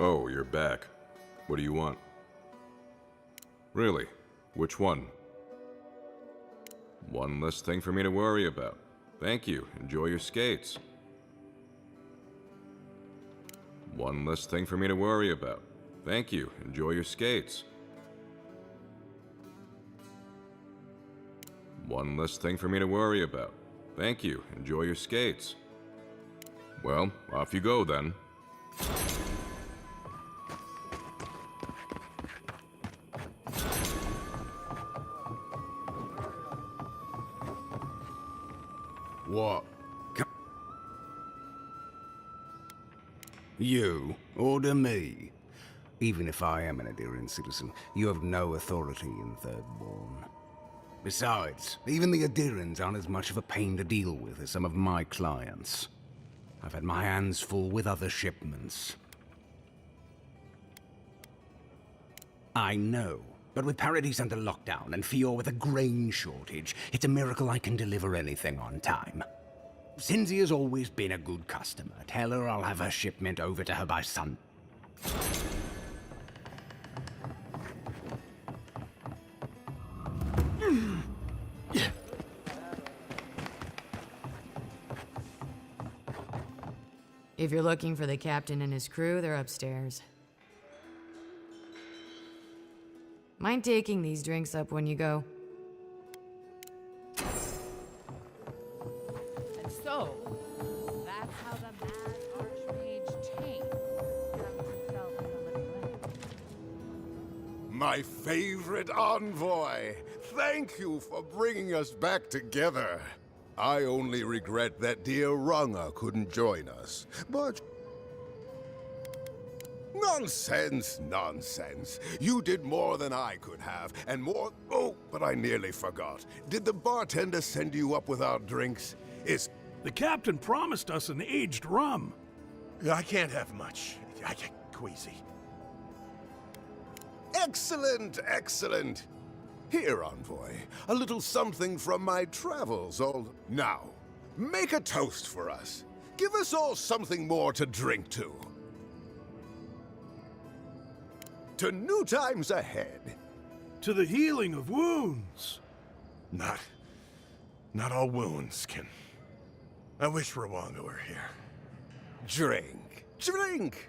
Oh, you're back. What do you want? Really? Which one? One less thing for me to worry about. Thank you. Enjoy your skates. One less thing for me to worry about. Thank you. Enjoy your skates. One less thing for me to worry about. Thank you. Enjoy your skates. Well, off you go then. What? You order me. Even if I am an adherent citizen, you have no authority in Thirdborn. Besides, even the adherents aren't as much of a pain to deal with as some of my clients. I've had my hands full with other shipments. I know, but with Paradise under lockdown and Fior with a grain shortage, it's a miracle I can deliver anything on time. Cinzia's always been a good customer. Tell her I'll have her shipment over to her by Sunday. If you're looking for the captain and his crew, they're upstairs. Mind taking these drinks up when you go? And so, that's how the mad archmage changed. Himself in the living lamp. My favorite envoy! Thank you for bringing us back together. I only regret that dear Runga couldn't join us, but... Nonsense, nonsense. You did more than I could have, and more... Oh, but I nearly forgot. Did the bartender send you up with our drinks? The captain promised us an aged rum. I can't have much. I get queasy. Excellent, excellent. Here, envoy, a little something from my travels. Now, make a toast for us. Give us all something more to drink to. To new times ahead. To the healing of wounds. Not all wounds can... I wish Rwanga were here. Drink, drink.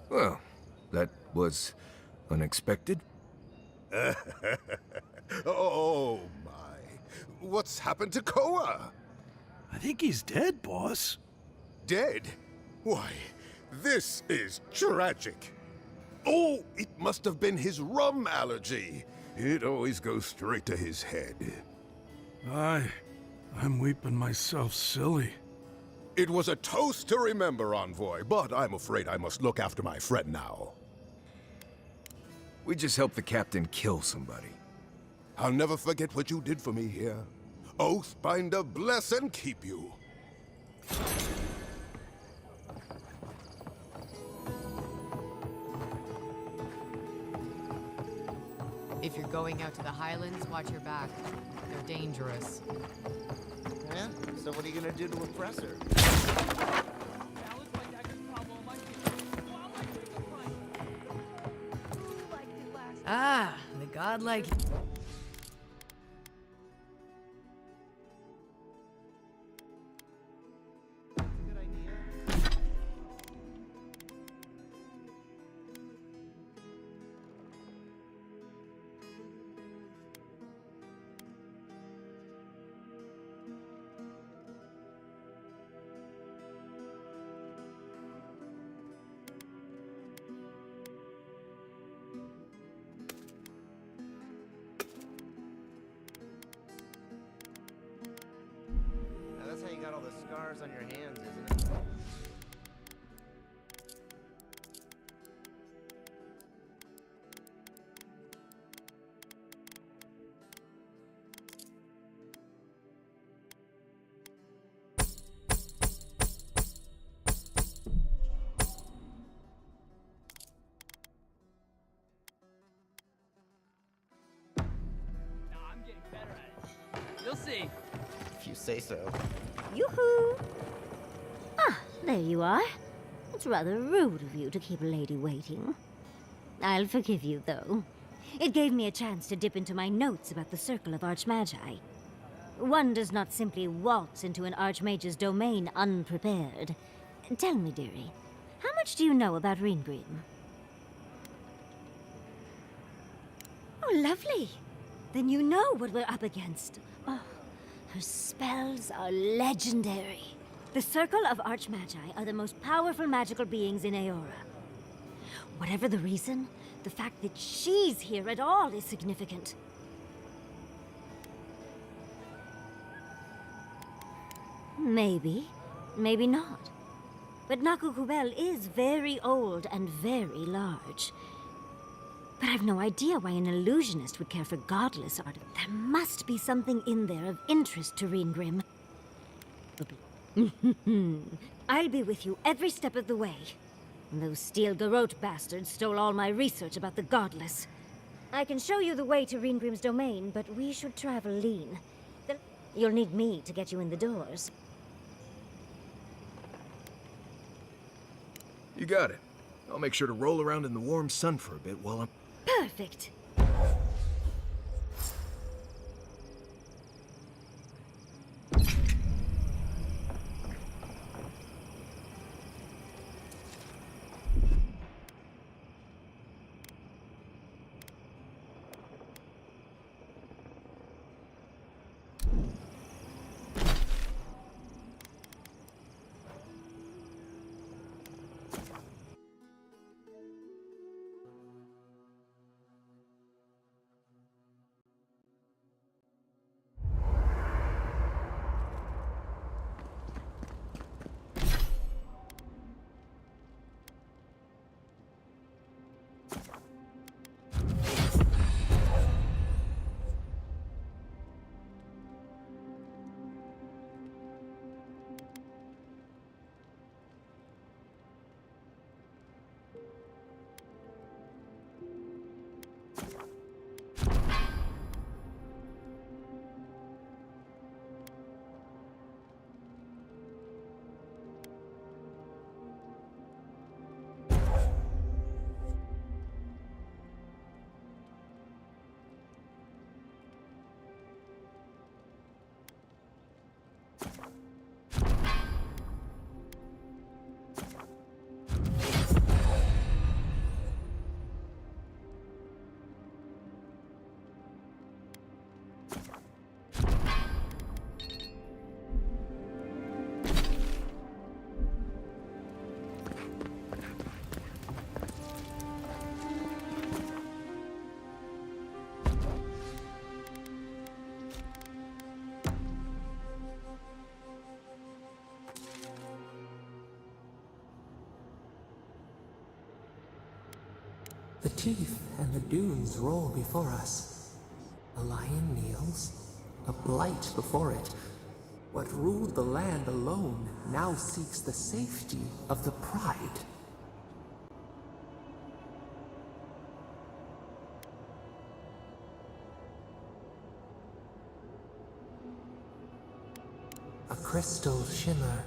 Well, that was unexpected. Oh, my. What's happened to Koa? I think he's dead, boss. Dead? Why, this is tragic. Oh, it must have been his rum allergy. It always goes straight to his head. I'm weeping myself silly. It was a toast to remember, envoy, but I'm afraid I must look after my friend now. We just helped the captain kill somebody. I'll never forget what you did for me here. Oathbinder bless and keep you. If you're going out to the Highlands, watch your back. They're dangerous. Yeah? So what are you gonna do to oppress her? Ah, the godlike... Good idea. Now that's how you got all the scars on your hands, isn't it? me. If you say so. Yoo-hoo! Ah, there you are. It's rather rude of you to keep a lady waiting. I'll forgive you, though. It gave me a chance to dip into my notes about the Circle of Archmagi. One does not simply waltz into an Archmage's domain unprepared. Tell me, dearie, how much do you know about Reengrim? Oh, lovely. Then you know what we're up against. Oh, her spells are legendary. The Circle of Archmagi are the most powerful magical beings in Aora. Whatever the reason, the fact that she's here at all is significant. Maybe, maybe not. But Nakukubel is very old and very large. But I've no idea why an illusionist would care for godless art. There must be something in there of interest to Reengrim. I'll be with you every step of the way. Those Steel Garrote bastards stole all my research about the godless. I can show you the way to Reengrim's domain, but we should travel lean. You'll need me to get you in the doors. You got it. I'll make sure to roll around in the warm sun for a bit while I'm... Perfect. The teeth and the dunes roll before us. A lion kneels, a blight before it. What ruled the land alone now seeks the safety of the pride. A crystal shimmer.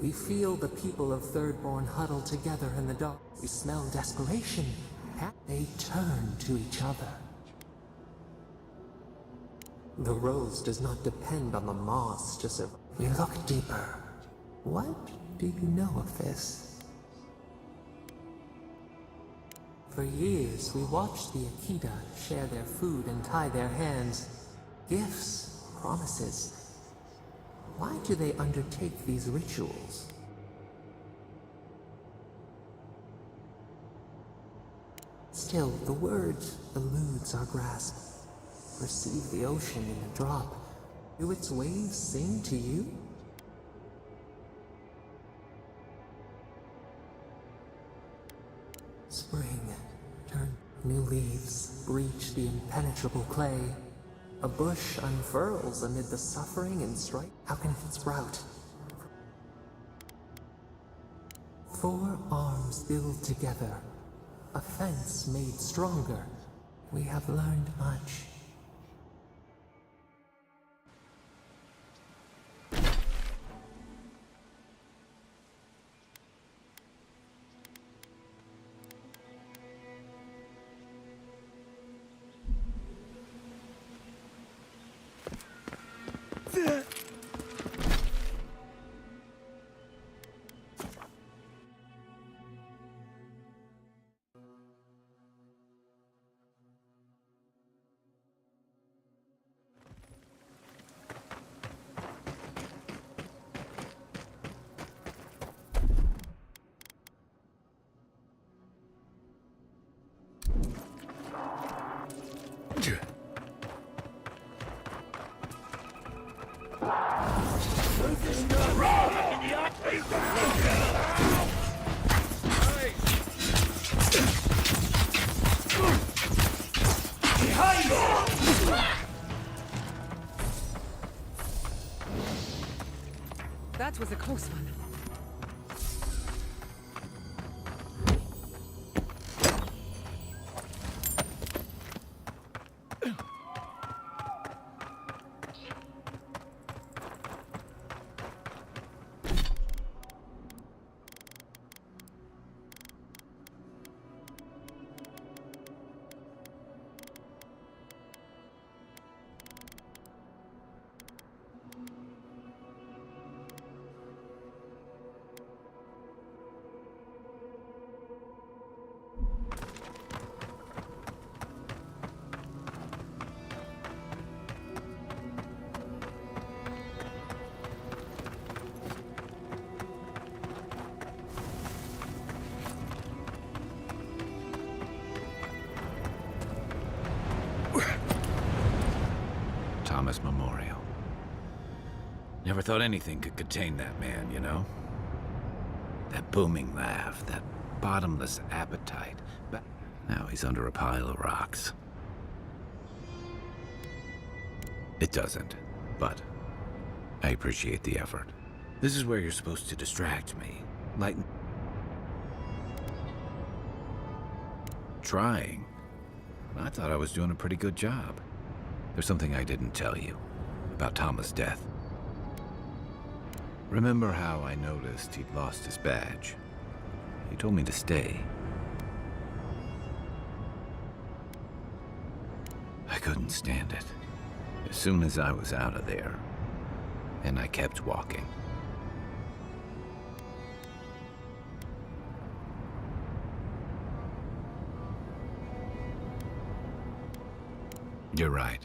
We feel the people of Thirdborn huddle together in the dark. We smell desperation. They turn to each other. The rose does not depend on the moss to survive. We look deeper. What do you know of this? For years, we watched the Akita share their food and tie their hands. Gifts, promises. Why do they undertake these rituals? Still, the word eludes our grasp. Perceive the ocean in a drop. Do its waves sing to you? Spring, turn. New leaves breach the impenetrable clay. A bush unfurls amid the suffering and strife. How can it sprout? 4 arms build together. A fence made stronger. We have learned much. That was a close one. Thomas Memorial. Never thought anything could contain that man, you know? That booming laugh, that bottomless appetite. But now he's under a pile of rocks. It doesn't, but I appreciate the effort. This is where you're supposed to distract me. Lighten... Trying. I thought I was doing a pretty good job. There's something I didn't tell you about Thomas' death. Remember how I noticed he'd lost his badge? He told me to stay. I couldn't stand it. As soon as I was out of there, and I kept walking. You're right.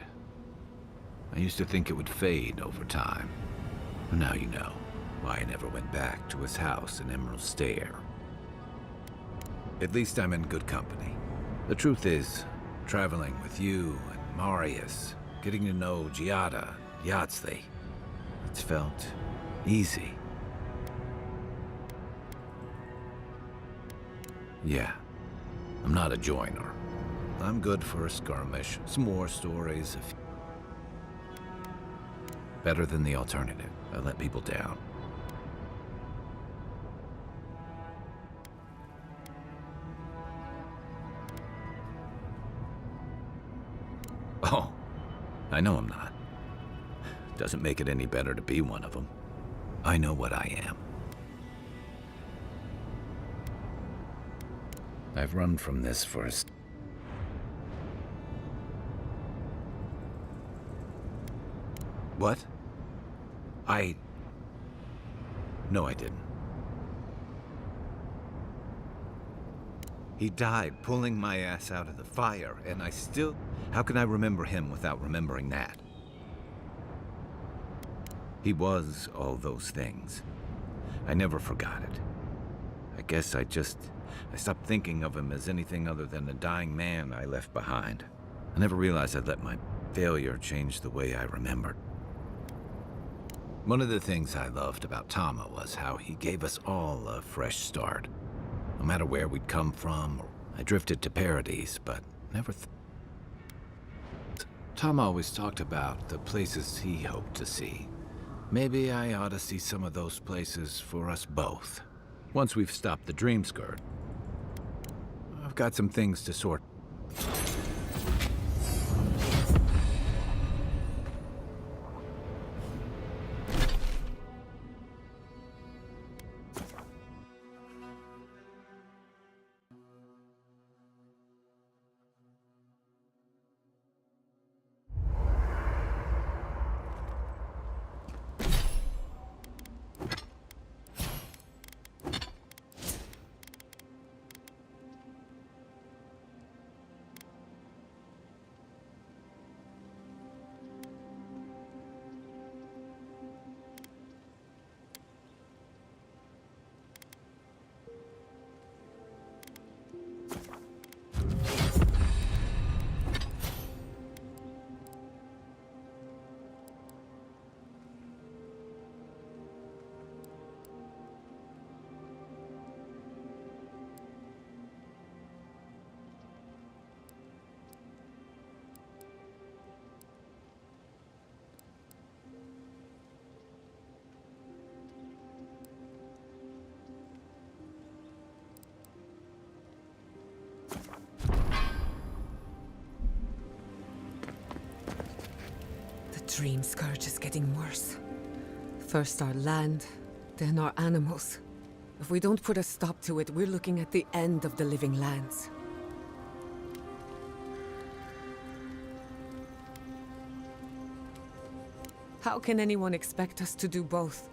I used to think it would fade over time. Now you know why I never went back to his house in Emerald Stair. At least I'm in good company. The truth is, traveling with you and Marius, getting to know Giada, Yahtzee, it's felt easy. Yeah, I'm not a joiner. I'm good for a skirmish, some war stories. Better than the alternative. I let people down. Oh, I know I'm not. Doesn't make it any better to be one of them. I know what I am. I've run from this for a... What? No, I didn't. He died pulling my ass out of the fire, and I still... How can I remember him without remembering that? He was all those things. I never forgot it. I guess I stopped thinking of him as anything other than a dying man I left behind. I never realized I'd let my failure change the way I remembered. One of the things I loved about Tama was how he gave us all a fresh start. No matter where we'd come from, I drifted to Paradise, but never Tama always talked about the places he hoped to see. Maybe I ought to see some of those places for us both. Once we've stopped the dream skirt. I've got some things to sort. dream scourge is getting worse. First our land, then our animals. If we don't put a stop to it, we're looking at the end of the living lands. How can anyone expect us to do both?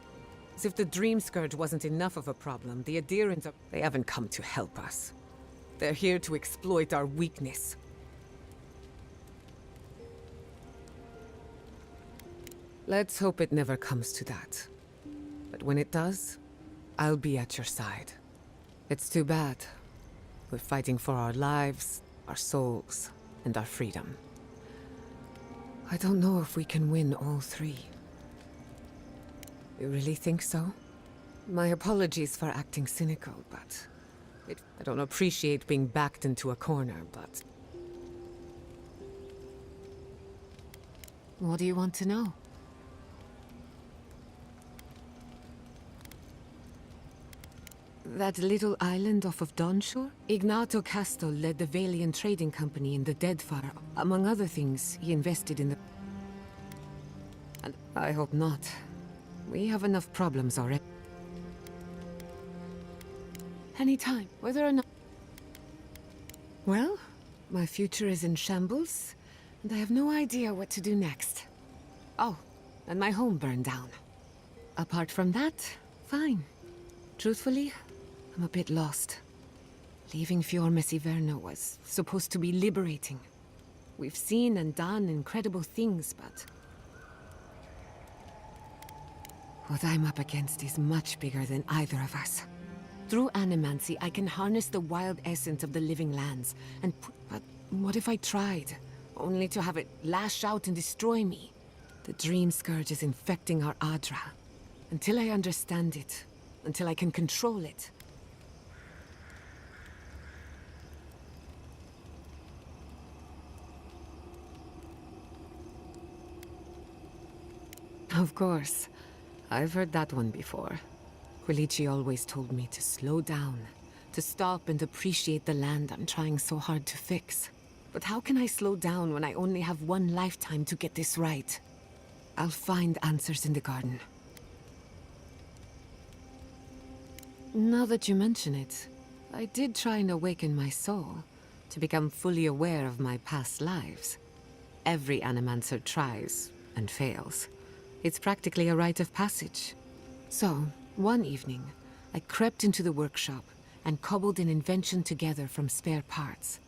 As if the dream scourge wasn't enough of a problem, the adherents they haven't come to help us. They're here to exploit our weakness. Let's hope it never comes to that. But when it does, I'll be at your side. It's too bad. We're fighting for our lives, our souls, and our freedom. I don't know if we can win all three. You really think so? My apologies for acting cynical, but... I don't appreciate being backed into a corner, but... What do you want to know? That little island off of Dawnshore? Ignato Casto led the Valian trading company in the Deadfire. Among other things, he invested in the... And I hope not. We have enough problems already. Anytime, whether or not... Well, my future is in shambles, and I have no idea what to do next. Oh, and my home burned down. Apart from that, fine. Truthfully, I'm a bit lost. Leaving Fior Messiverno was supposed to be liberating. We've seen and done incredible things, but... what I'm up against is much bigger than either of us. Through animancy, I can harness the wild essence of the living lands, and but what if I tried? Only to have it lash out and destroy me? The dream scourge is infecting our Adra. Until I understand it, until I can control it. Of course. I've heard that one before. Quilici always told me to slow down, to stop and appreciate the land I'm trying so hard to fix. But how can I slow down when I only have one lifetime to get this right? I'll find answers in the garden. Now that you mention it, I did try and awaken my soul, to become fully aware of my past lives. Every animancer tries and fails. It's practically a rite of passage. So, one evening, I crept into the workshop and cobbled an invention together from spare parts.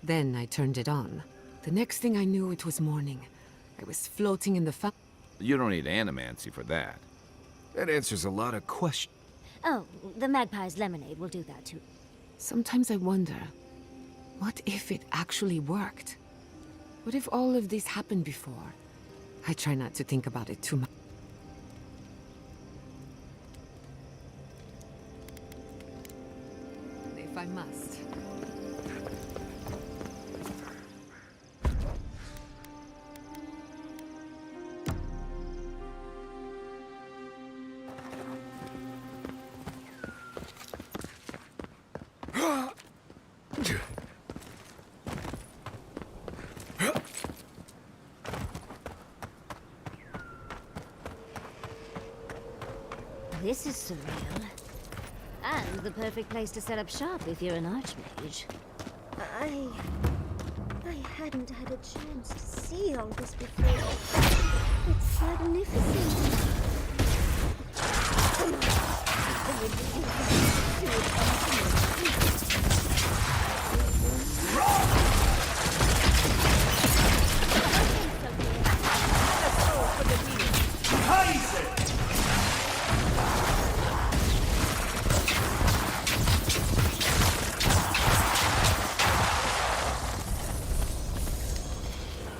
Then I turned it on. The next thing I knew, it was morning. I was floating in the You don't need animancy for that. That answers a lot of questions. Oh, the Magpie's lemonade will do that too. Sometimes I wonder, what if it actually worked? What if all of this happened before? I try not to think about it too much. If I must. This is surreal. And the perfect place to set up shop if you're an archmage. I hadn't had a chance to see all this before. It's magnificent. Come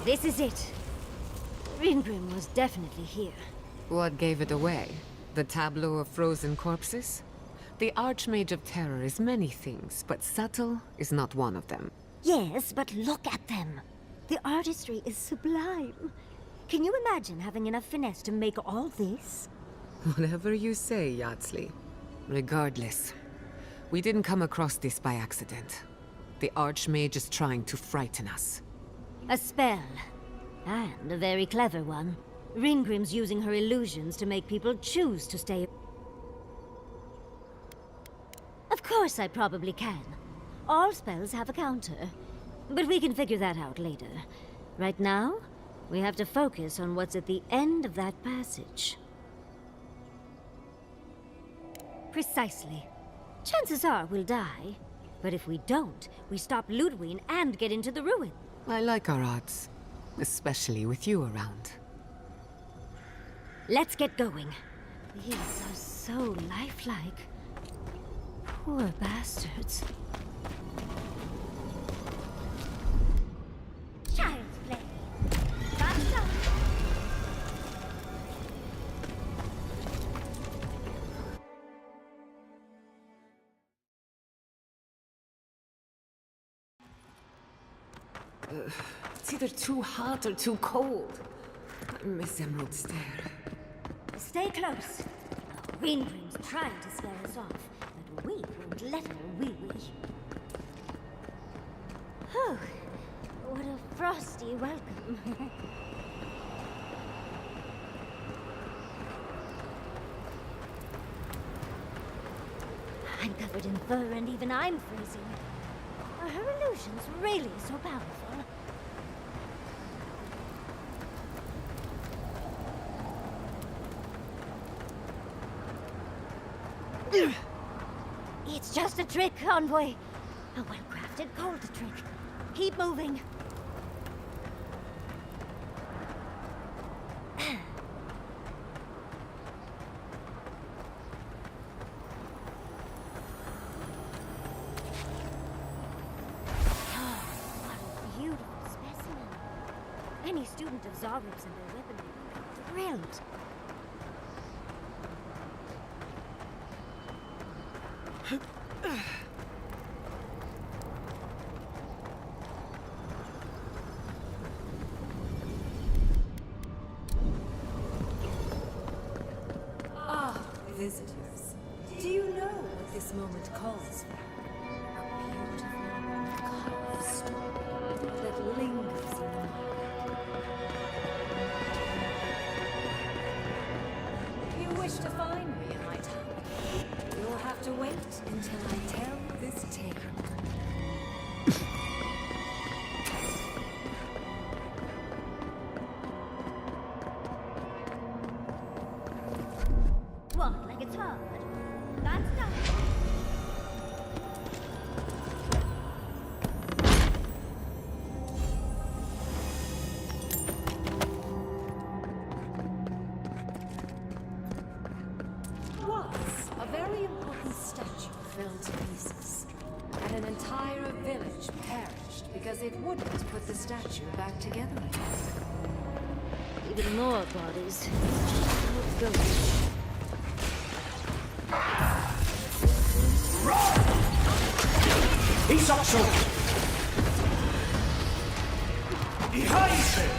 This is it. Ringrim was definitely here. What gave it away? The tableau of frozen corpses? The Archmage of Terror is many things, but subtle is not one of them. Yes, but look at them. The artistry is sublime. Can you imagine having enough finesse to make all this? Whatever you say, Yardsley. Regardless, we didn't come across this by accident. The Archmage is trying to frighten us. A spell. And a very clever one. Ringrim's using her illusions to make people choose to stay. Of course I probably can. All spells have a counter. But we can figure that out later. Right now, we have to focus on what's at the end of that passage. Precisely. Chances are we'll die. But if we don't, we stop Ludwig and get into the ruin. I like our odds. Especially with you around. Let's get going. These are so lifelike. Poor bastards. Child's play. Faster. It's either too hot or too cold. I miss Emerald Stair. Stay close. Ringrim's trying to scare us off, but we won't let her, will we? Whew. What a frosty welcome. I'm covered in fur and even I'm freezing. Are her illusions really so powerful? It's just a trick, Envoy. A well-crafted cold trick. Keep moving. Any student of Zarub's and their weaponry would be thrilled. Visitors, do you know what this moment calls for? A beautiful, calm story that lingers in the mind. You wish to find me in my town? You'll have to wait until I tell this tale. What, like it's hard? That's not. Once, a very important statue fell to pieces, and an entire village perished because it wouldn't put the statue back together again. Even more bodies. How it goes. He's up short! Behind him!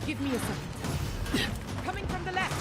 Give me a second. Coming from the left.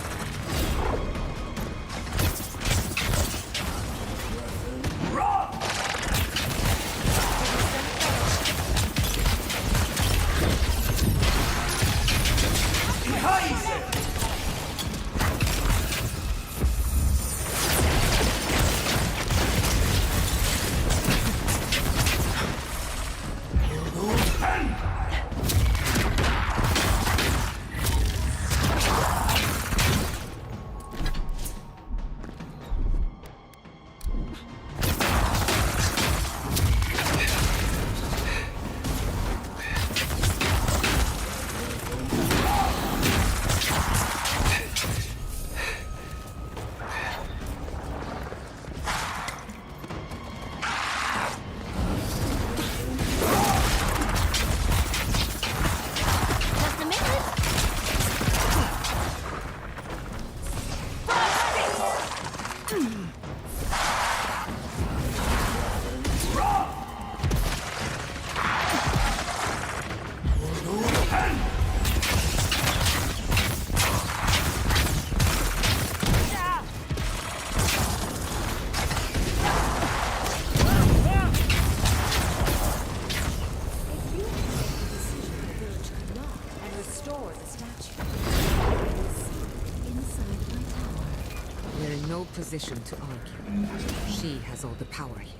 position to argue. She has all the power here.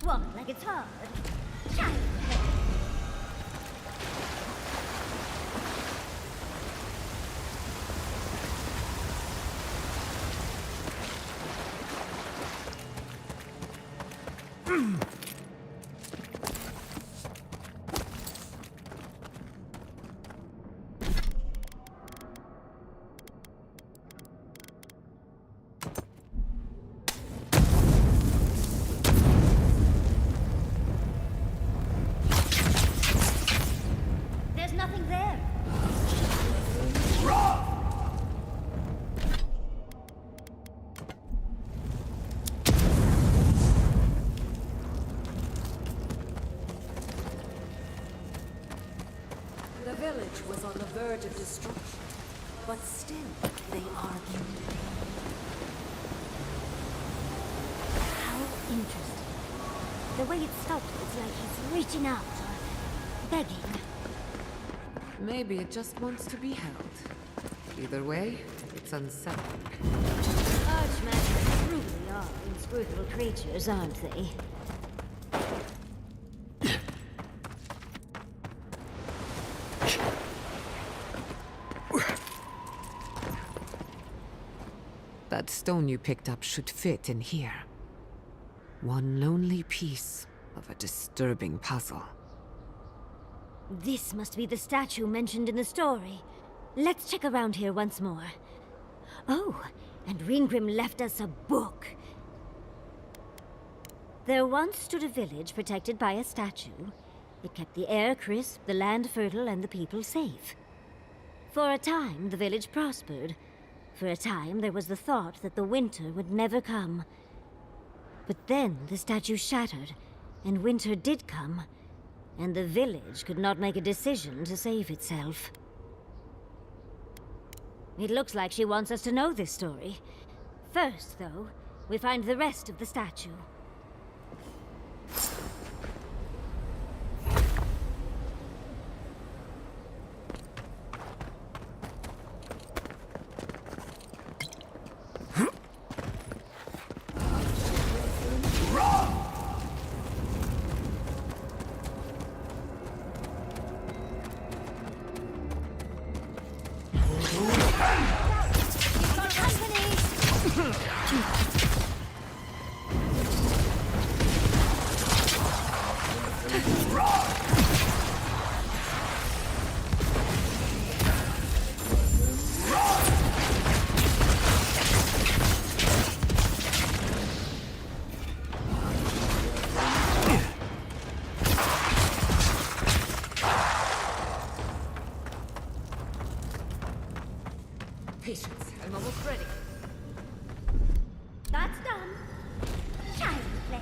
Walk like it's hard. Shine. There's nothing there. The village was on the verge of destruction, but still they argued. How interesting. The way it stopped, it's like he's reaching out or begging. Maybe it just wants to be held. Either way, it's unsettling. Archmagicians truly are inscrutable creatures, aren't they? That stone you picked up should fit in here. One lonely piece of a disturbing puzzle. This must be the statue mentioned in the story. Let's check around here once more. Oh, and Ringrim left us a book. There once stood a village protected by a statue. It kept the air crisp, the land fertile, and the people safe. For a time, the village prospered. For a time, there was the thought that the winter would never come. But then the statue shattered, and winter did come, and the village could not make a decision to save itself. It looks like she wants us to know this story. First, though, we find the rest of the statue. Patience, I'm almost ready. That's done. Child play.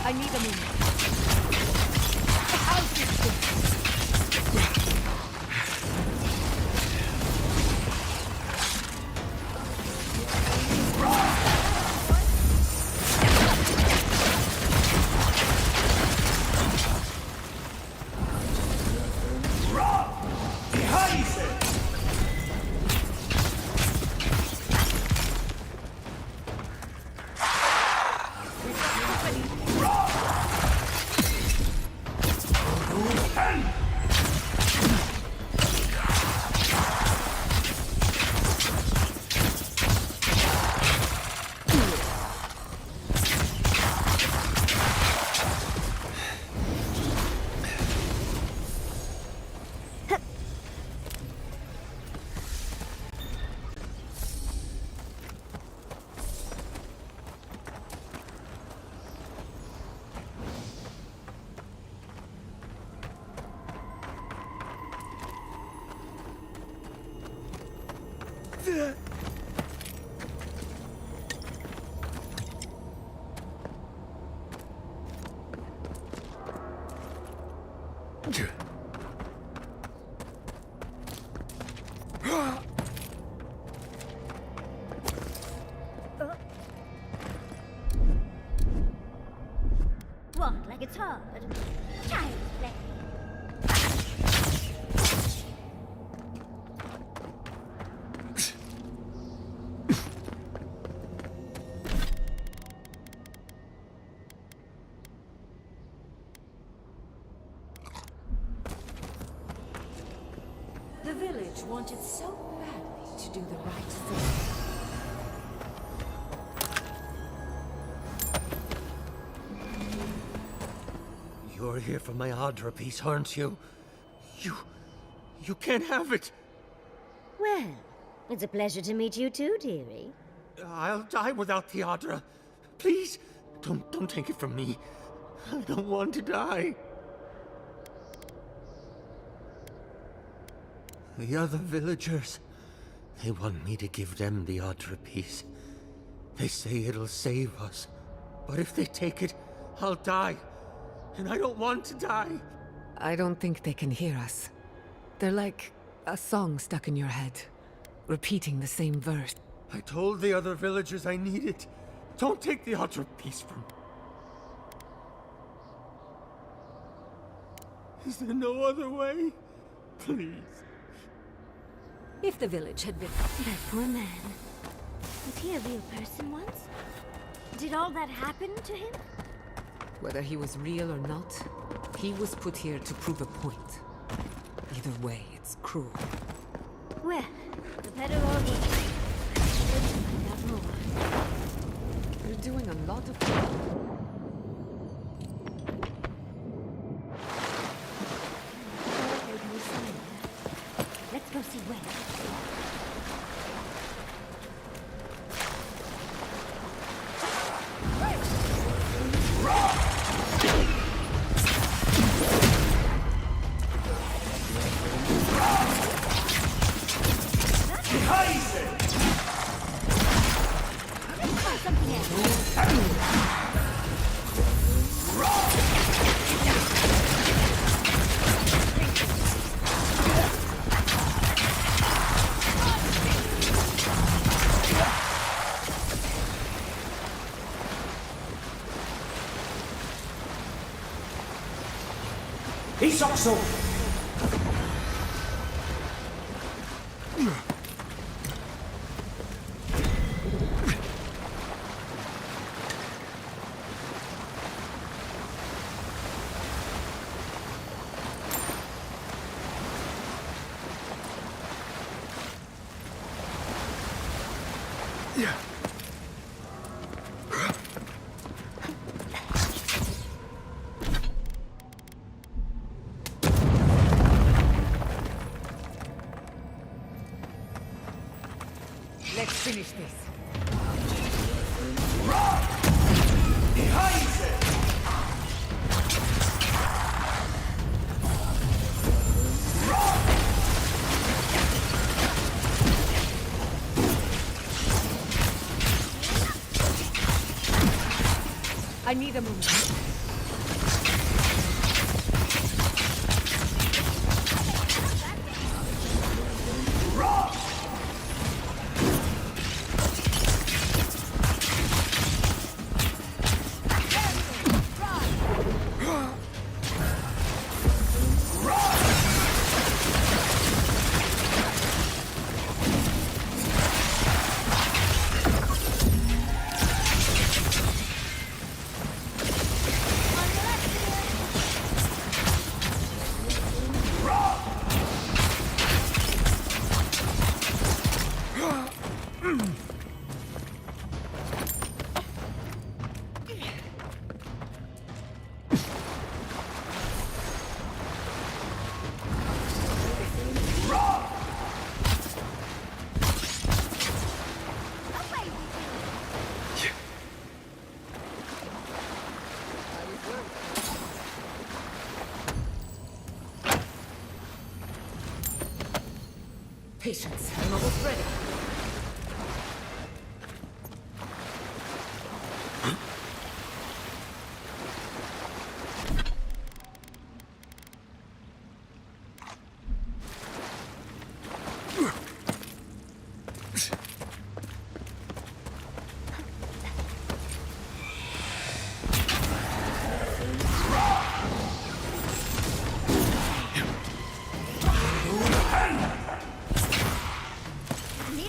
I need a minute. What, like it's hard? Child play. The village wanted so badly to do the right thing. You're here for my Adra piece, aren't you? You can't have it! Well, it's a pleasure to meet you too, dearie. I'll die without the Adra. Please, don't take it from me. I don't want to die. The other villagers, They want me to give them the Audra piece. They say it'll save us. But if they take it, I'll die. And I don't want to die. I don't think they can hear us. They're like a song stuck in your head, repeating the same verse. I told the other villagers I need it. Don't take the Audra piece from me. Is there no other way? Please. If the village had been... That poor man. Was he a real person once? Did all that happen to him? Whether he was real or not, he was put here to prove a point. Either way, it's cruel. Well, the better all the let's find out more. You're doing a lot of... Let's go see where. He's also... Let's finish this. I need a moment. Patience, I'm almost ready. Need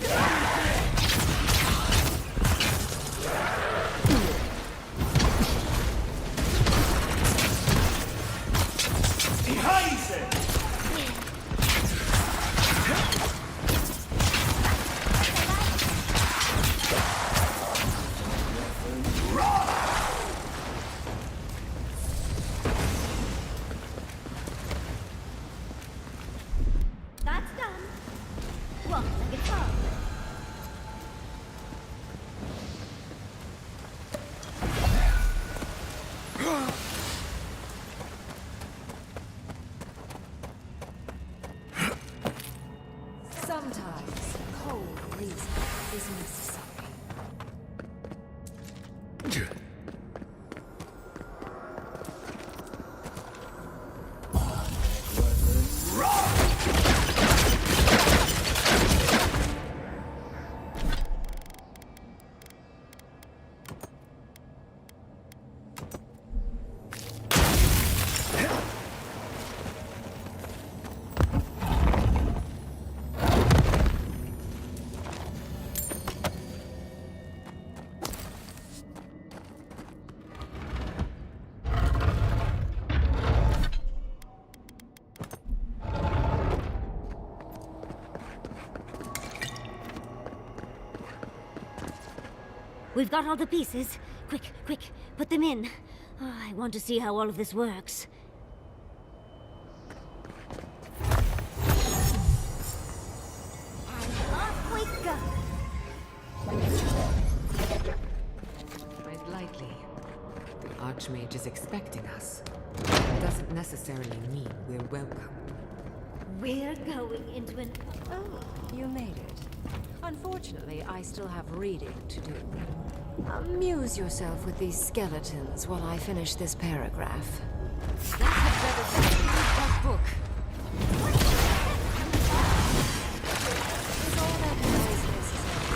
We've got all the pieces. Quick, quick, put them in. Oh, I want to see how all of this works. And off we go! Tread lightly. The Archmage is expecting us. It doesn't necessarily mean we're welcome. We're going into an... Oh, you made it. Unfortunately, I still have reading to do. Amuse yourself with these skeletons while I finish this paragraph. That had better be a book. Is all that noise necessary?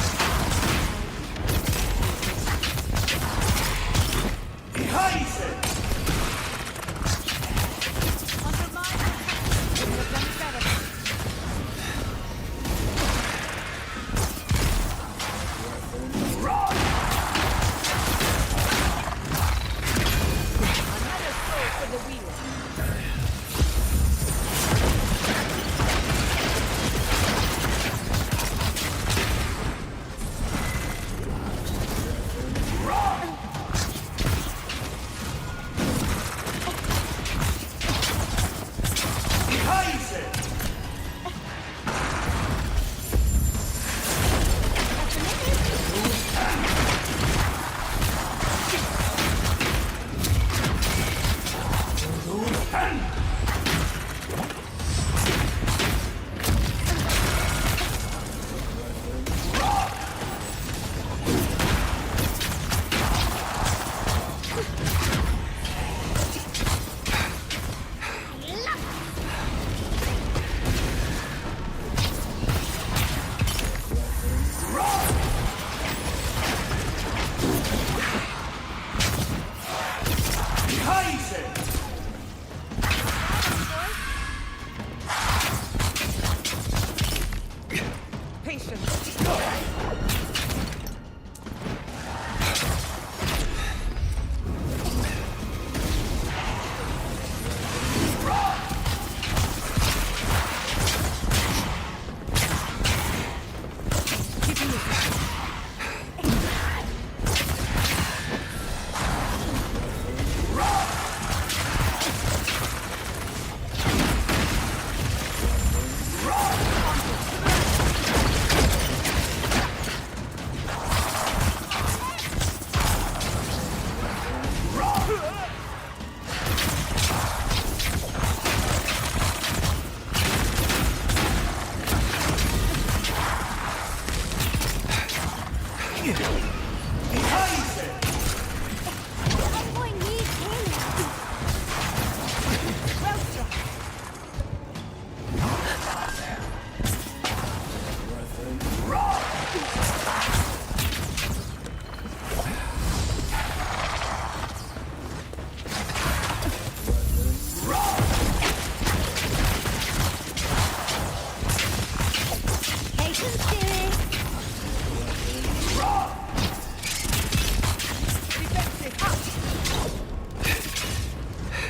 Behind it!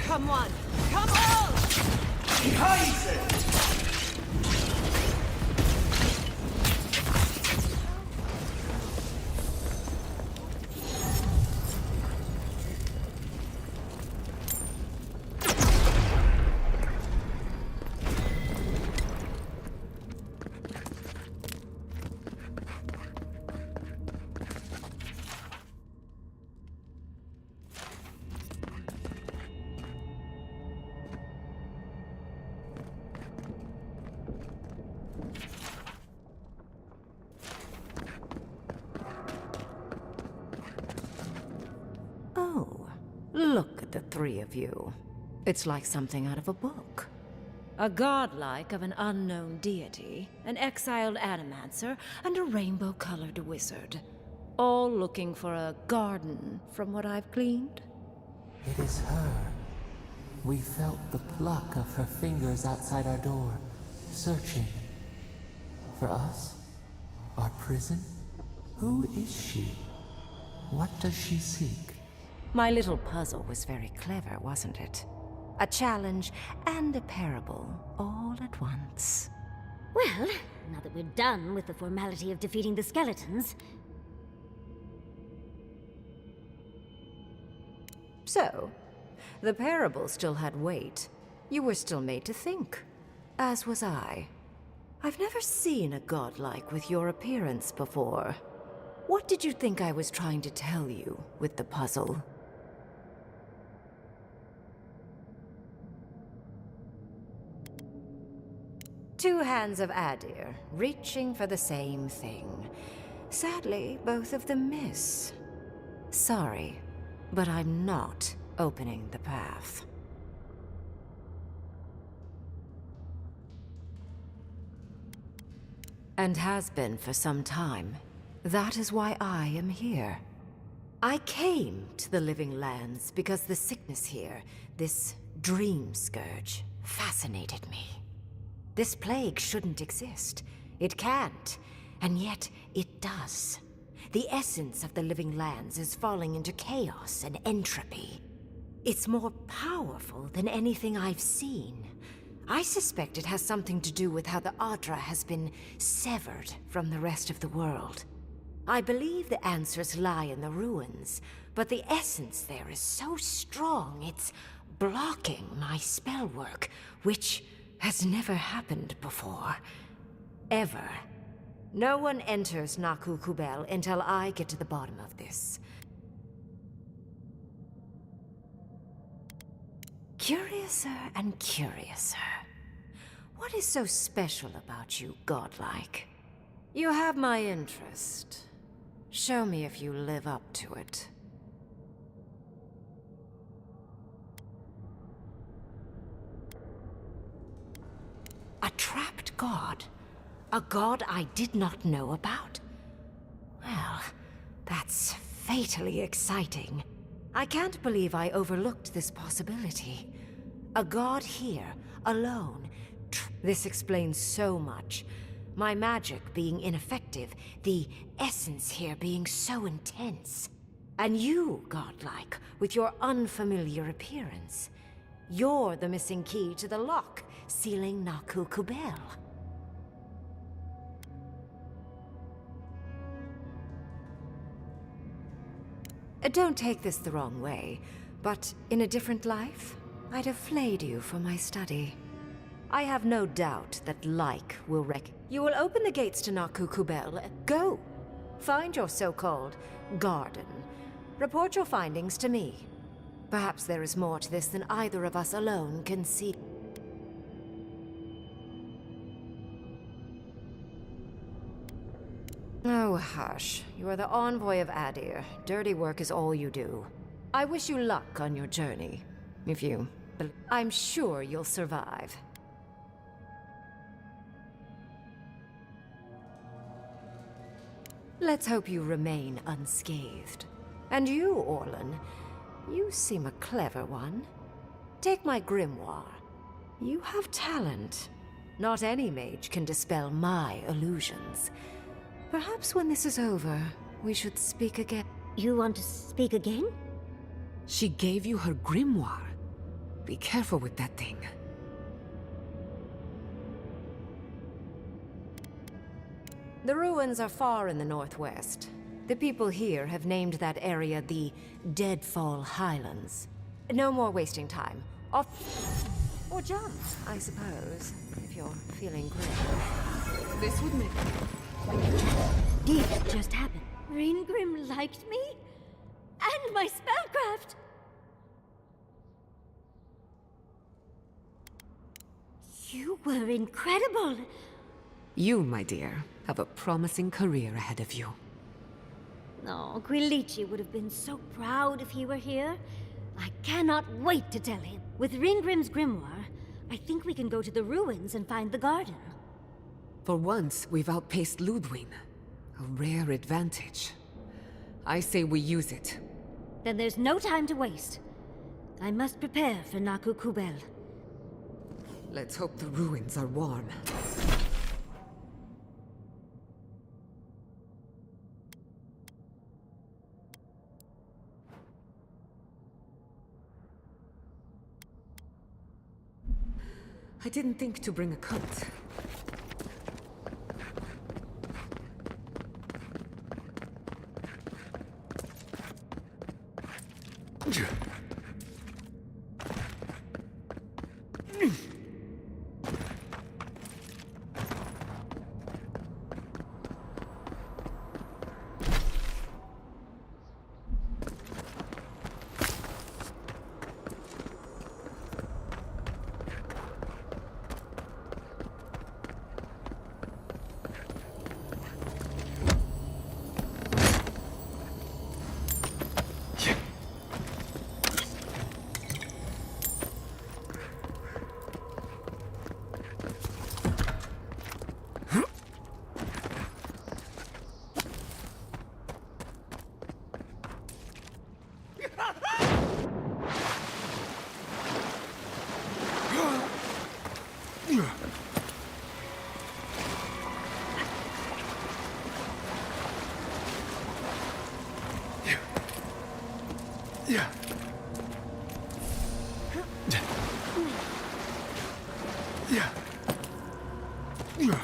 Come on! Come on! Behind it! Oh, look at the three of you. It's like something out of a book. A godlike of an unknown deity, an exiled animancer, and a rainbow-colored wizard. All looking for a garden, from what I've gleaned. It is her. We felt the pluck of her fingers outside our door, searching. For us? Our prison? Who is she? What does she seek? My little puzzle was very clever, wasn't it? A challenge and a parable, all at once. Well, now that we're done with the formality of defeating the skeletons... So, the parable still had weight. You were still made to think, as was I. I've never seen a godlike with your appearance before. What did you think I was trying to tell you with the puzzle? Two hands of Adir, reaching for the same thing. Sadly, both of them miss. Sorry, but I'm not opening the path. And has been for some time. That is why I am here. I came to the Living Lands because the sickness here, this dream scourge, fascinated me. This plague shouldn't exist. It can't, and yet it does. The essence of the Living Lands is falling into chaos and entropy. It's more powerful than anything I've seen. I suspect it has something to do with how the Adra has been severed from the rest of the world. I believe the answers lie in the ruins, but the essence there is so strong it's blocking my spell work, which has never happened before. Ever. No one enters Naku Kubel until I get to the bottom of this. Curiouser and curiouser. What is so special about you, godlike? You have my interest. Show me if you live up to it. A trapped god? A god I did not know about? Well, that's fatally exciting. I can't believe I overlooked this possibility. A god here, alone. This explains so much. My magic being ineffective, the essence here being so intense. And you, godlike, with your unfamiliar appearance. You're the missing key to the lock, sealing Naku Kubel. Don't take this the wrong way, but in a different life, I'd have flayed you for my study. I have no doubt that like will You will open the gates to Naku Kubel. Go! Find your so-called garden. Report your findings to me. Perhaps there is more to this than either of us alone can see. Oh, hush. You are the envoy of Adir. Dirty work is all you do. I wish you luck on your journey. If you... I'm sure you'll survive. Let's hope you remain unscathed. And you, Orlan, you seem a clever one. Take my grimoire. You have talent. Not any mage can dispel my illusions. Perhaps when this is over, we should speak again. You want to speak again? She gave you her grimoire. Be careful with that thing. The ruins are far in the northwest. The people here have named that area the Deadfall Highlands. No more wasting time. Off... Or jump, I suppose, if you're feeling grim. This would make... Did just happen? Ringrim liked me? And my spellcraft! You were incredible! You, my dear, have a promising career ahead of you. Oh, Quilici would have been so proud if he were here. I cannot wait to tell him. With Ringrim's grimoire, I think we can go to the ruins and find the garden. For once, we've outpaced Ludwig. A rare advantage. I say we use it. Then there's no time to waste. I must prepare for Naku Kubel. Let's hope the ruins are warm. I didn't think to bring a coat. Yeah. Yeah. Yeah. Yeah.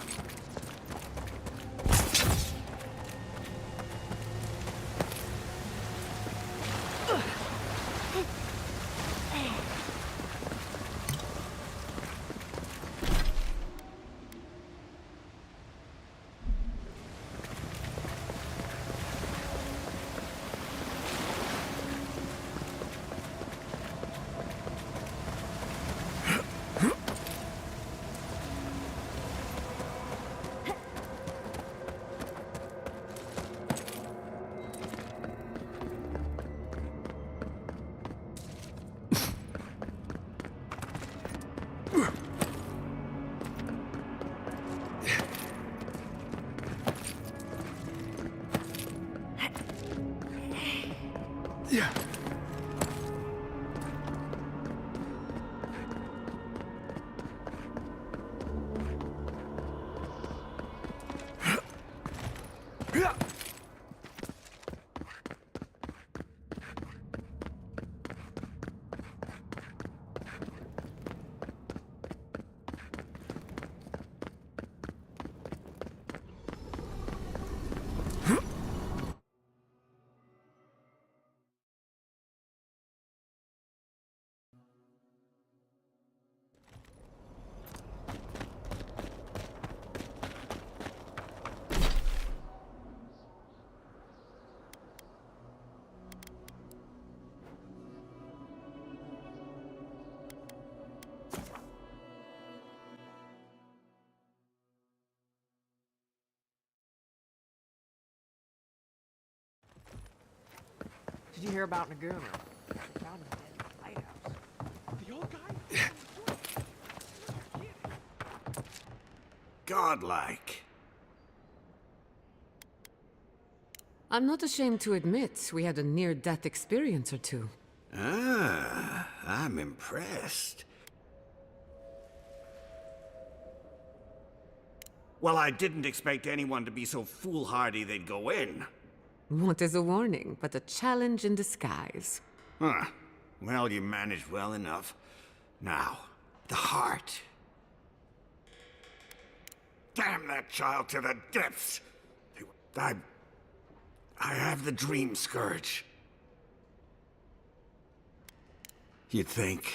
Yeah. Did you hear about Naguna? They found him dead in the lighthouse. The old guy? Godlike. I'm not ashamed to admit we had a near-death experience or two. Ah, I'm impressed. Well, I didn't expect anyone to be so foolhardy they'd go in. What is a warning but a challenge in disguise? Huh. Well, you managed well enough. Now, the heart. Damn that child to the depths! I have the dream scourge. You'd think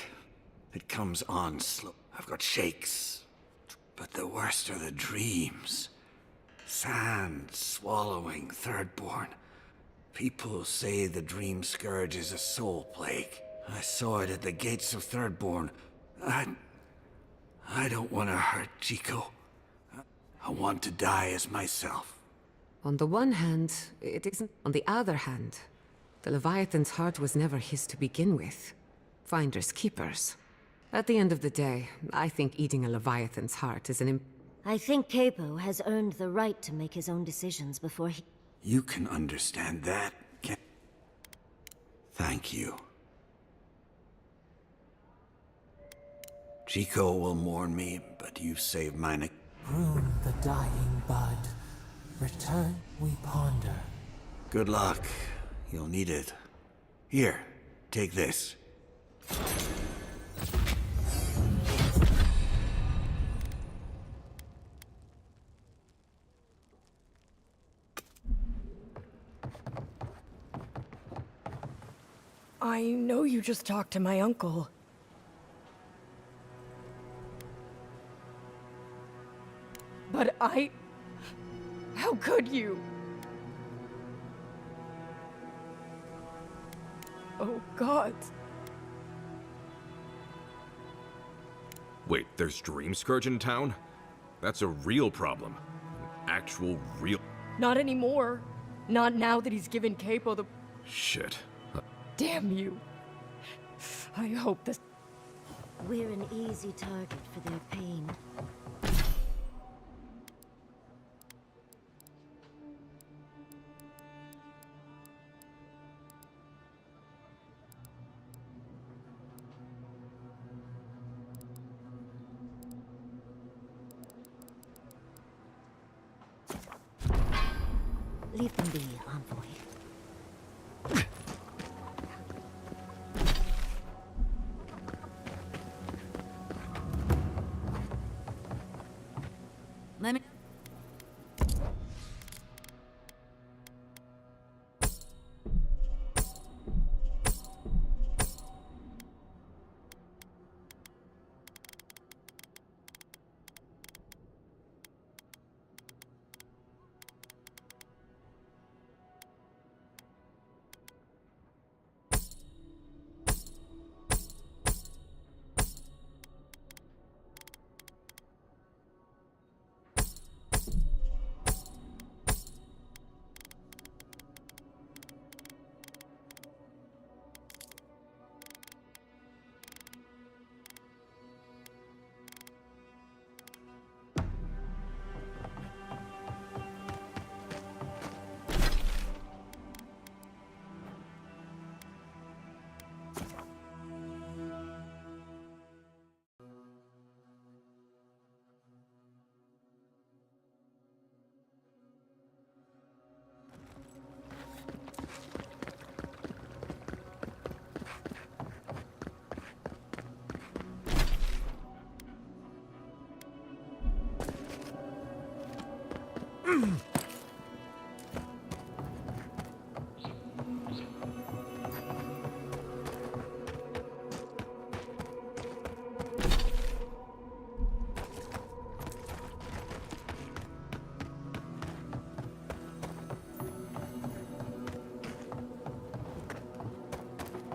it comes on slow. I've got shakes. But the worst are the dreams. Sand swallowing thirdborn. People say the dream scourge is a soul plague. I saw it at the gates of thirdborn. I don't want to hurt Chico. I want to die as myself. On the one hand, it isn't. On the other hand, the Leviathan's heart was never his to begin with. Finders keepers. At the end of the day, I think eating a Leviathan's heart is an I think Capo has earned the right to make his own decisions before he... You can understand that, can... Thank you. Chico will mourn me, but you saved mine... Prune the dying bud. Return, we ponder. Good luck. You'll need it. Here, take this. I know you just talked to my uncle. But how could you? Oh, God. Wait, there's Dream Scourge in town? That's a real problem. An actual real... Not anymore. Not now that he's given Capo the... Shit. Damn you. I hope this... We're an easy target for their pain. Leave them be, envoy.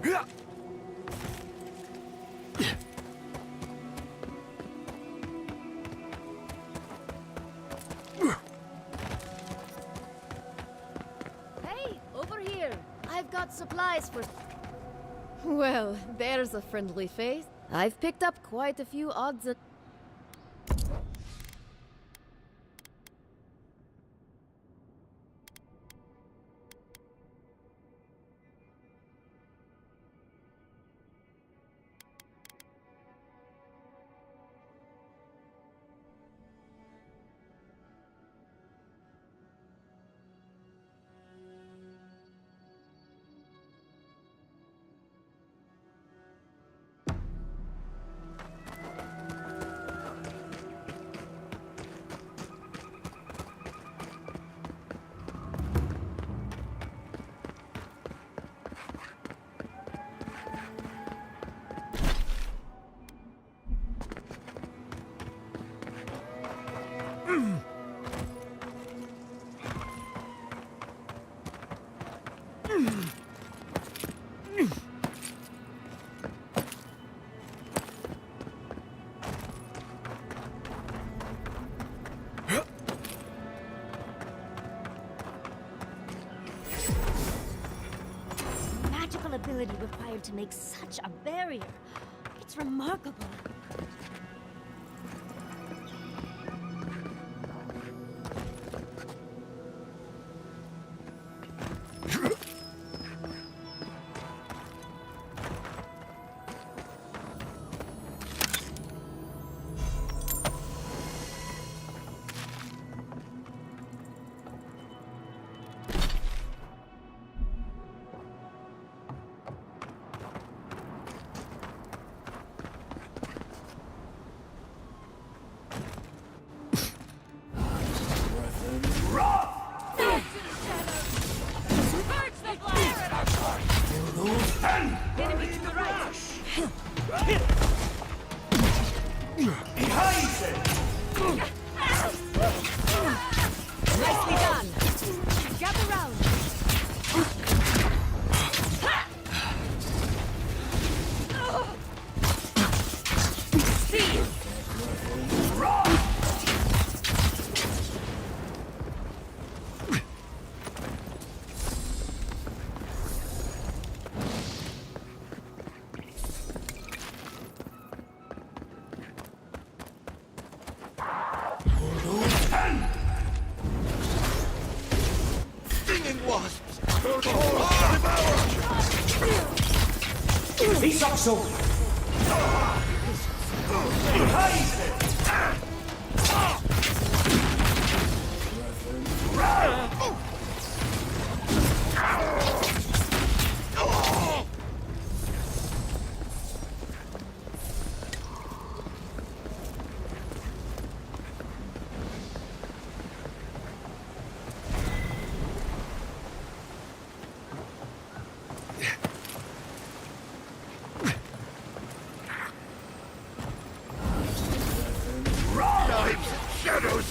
Hey, over here. I've got supplies for... Well, there's a friendly face. I've picked up quite a few odds and... Magical ability required to make such a barrier. It's remarkable. Nicely done! Gather round! See! Stinging wasps! He's also... Shadows!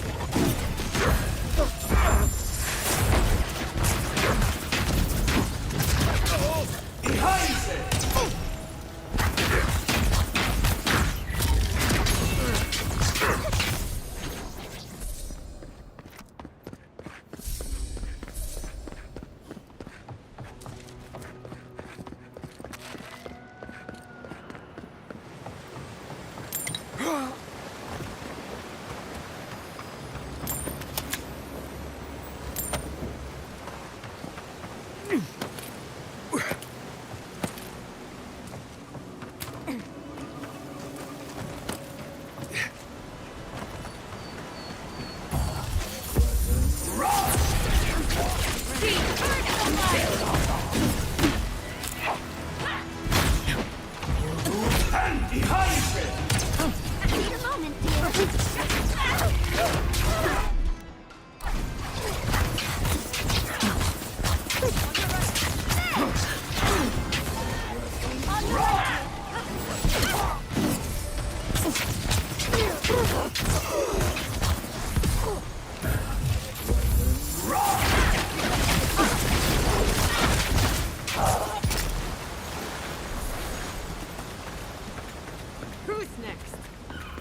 Behind it!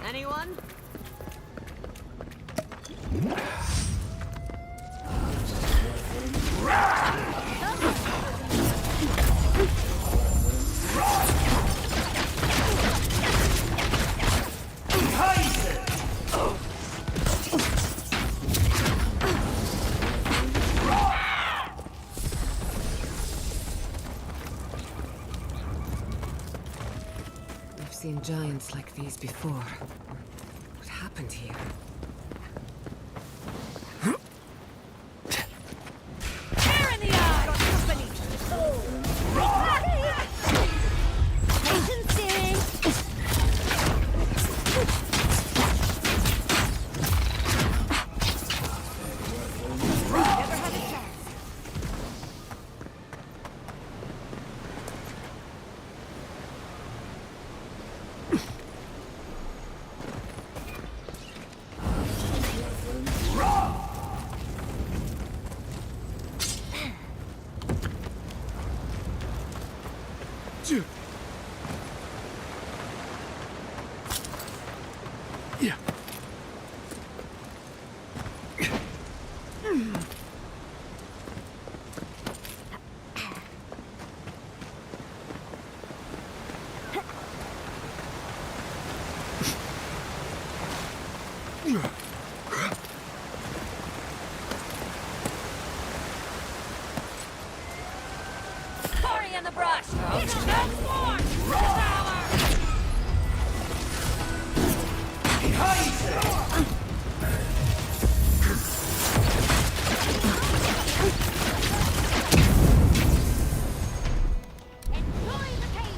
Anyone? I've seen giants like these before. What happened here? Hair in the eye! Patience, dearie. Never had a chance. Yeah. Sorry in the brush. Transform! Devour! Enjoy the pain.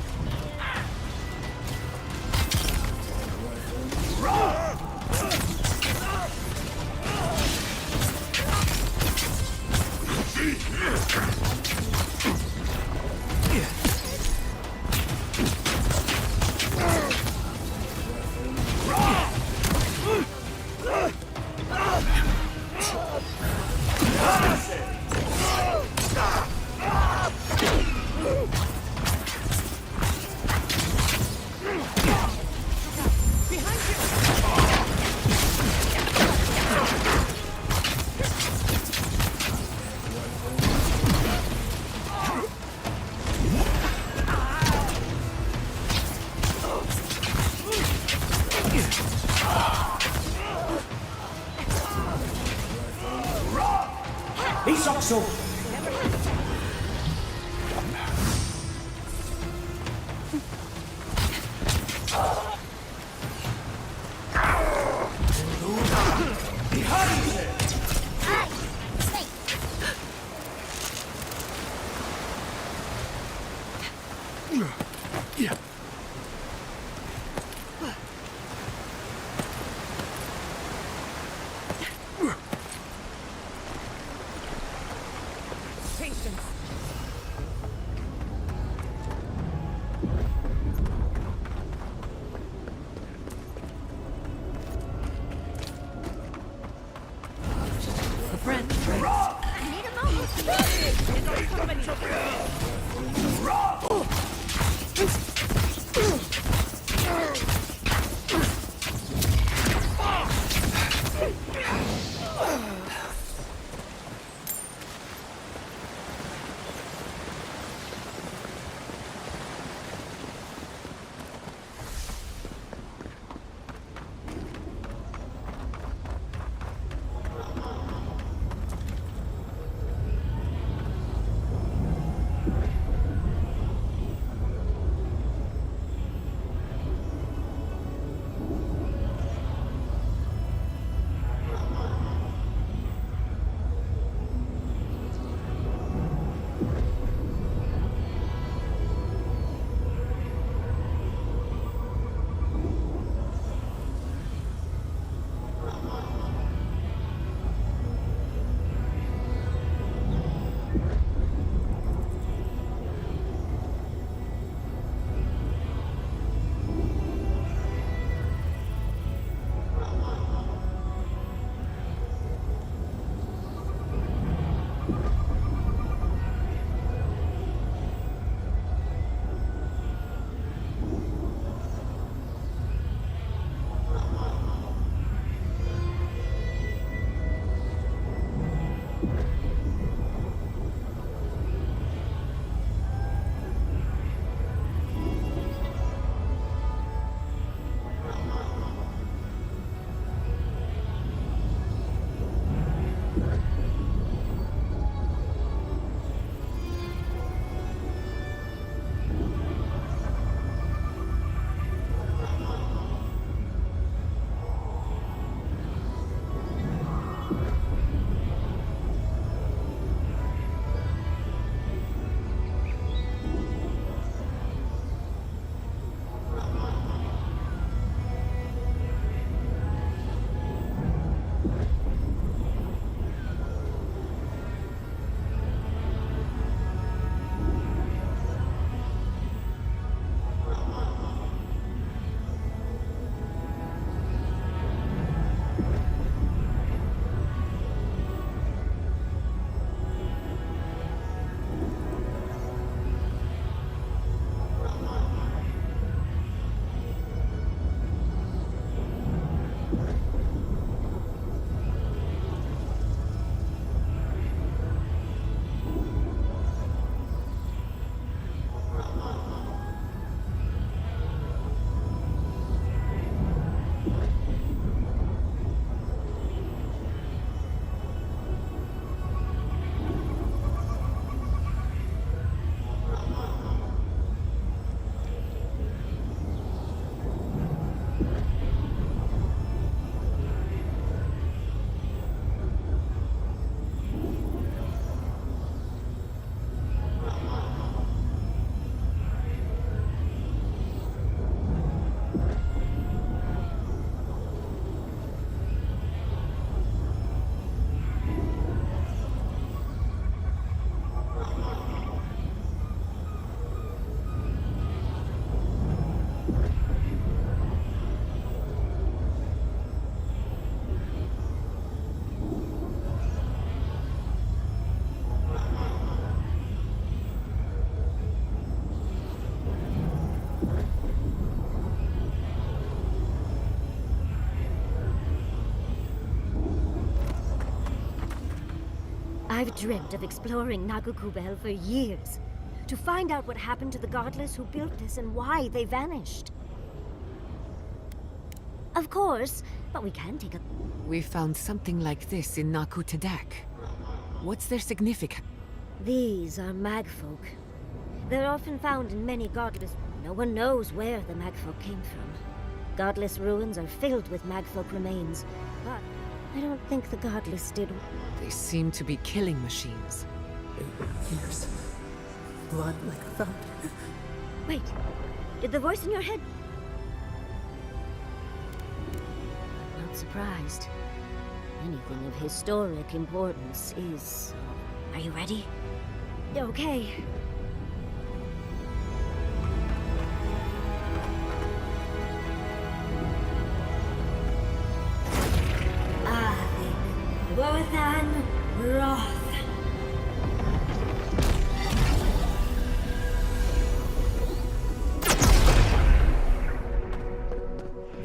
Isoxo! Yeah. Patience. A friend. I need a moment. Company. I've dreamt of exploring Nagukubel for years, to find out what happened to the godless who built this and why they vanished. Of course, but we can take a... We found something like this in Naku Tadak. What's their significance? These are magfolk. They're often found in many godless... No one knows where the magfolk came from. Godless ruins are filled with magfolk remains, but I don't think the godless did... They seem to be killing machines. Years. Blood like a fountain. Wait, did the voice in your head... Not surprised. Anything of historic importance is... Are you ready? Okay. Wothan Roth.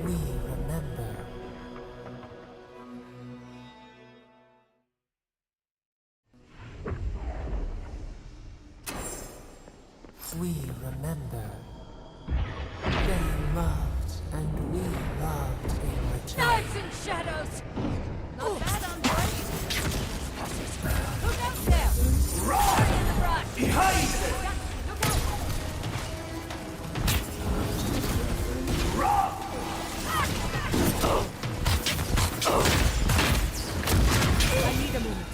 We remember. We remember. They loved, and we loved in return. Darts and shadows! Not bad on board. Look out there! Right in the brush! Behind it! Look out! Rock! I need a moment.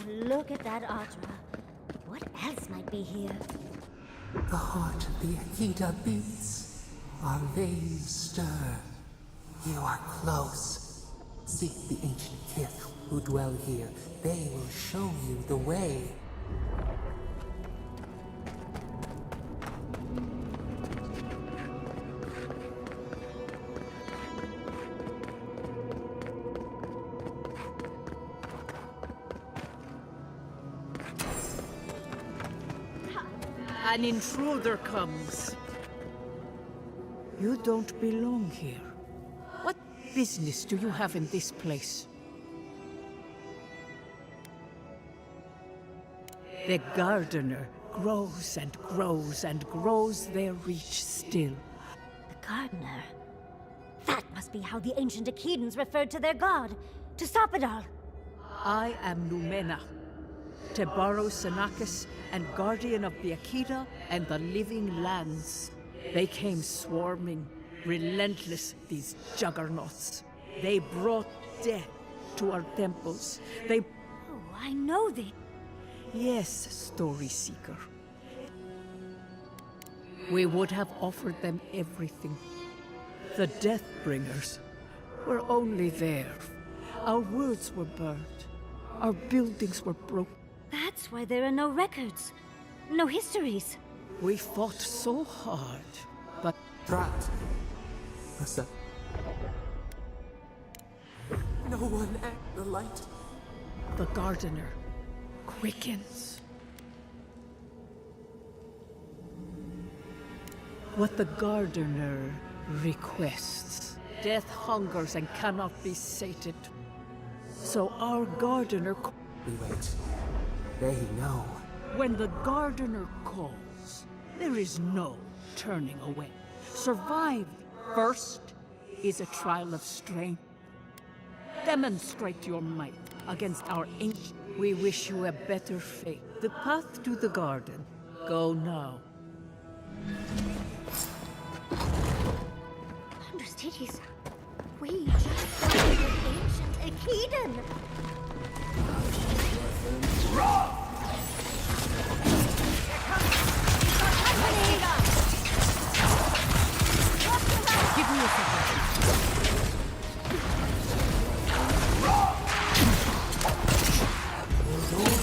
Look at that Atra. What else might be here? The heart of the Akita beats. Our veins stir. You are close. Seek the ancient kith who dwell here. They will show you the way. An intruder comes. You don't belong here. What business do you have in this place? The gardener grows and grows and grows their reach still. The gardener? That must be how the ancient Akidans referred to their god, to stop it all. I am Numena, Tebaro Sanakis, and guardian of the Akita and the living lands. They came swarming, relentless, these juggernauts. They brought death to our temples. They... Oh, I know they... Yes, Story Seeker. We would have offered them everything. The Deathbringers were only there. Our words were burned. Our buildings were broken. That's why there are no records. No histories. We fought so hard, but... Drat. What's up? No one at the light. The gardener quickens. What the gardener requests. Death hungers and cannot be sated. So our gardener... We wait. They know. When the gardener calls, there is no turning away. Survive first is a trial of strength. Demonstrate your might against our ancient... We wish you a better fate. The path to the garden. Go now. Understudies, we just found an ancient Akidan. Give me a second. We'll go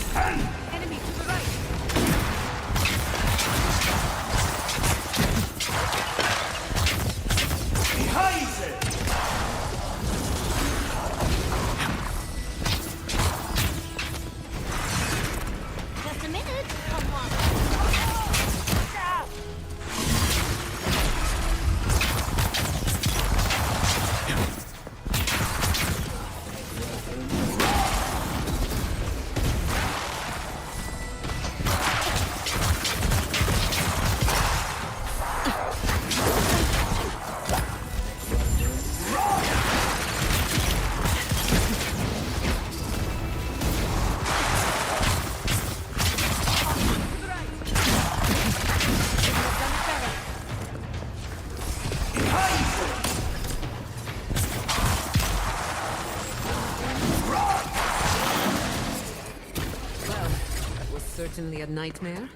certainly a nightmare.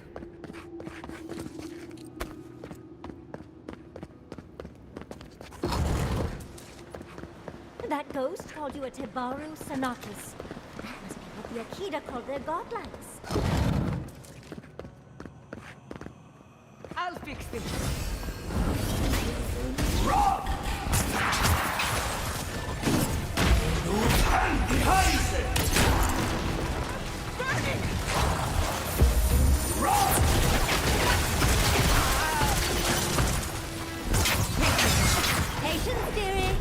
That ghost called you a Tebaru Sanakis. That must be what the Akita called their godlings. I'll fix them. Patience, dearie.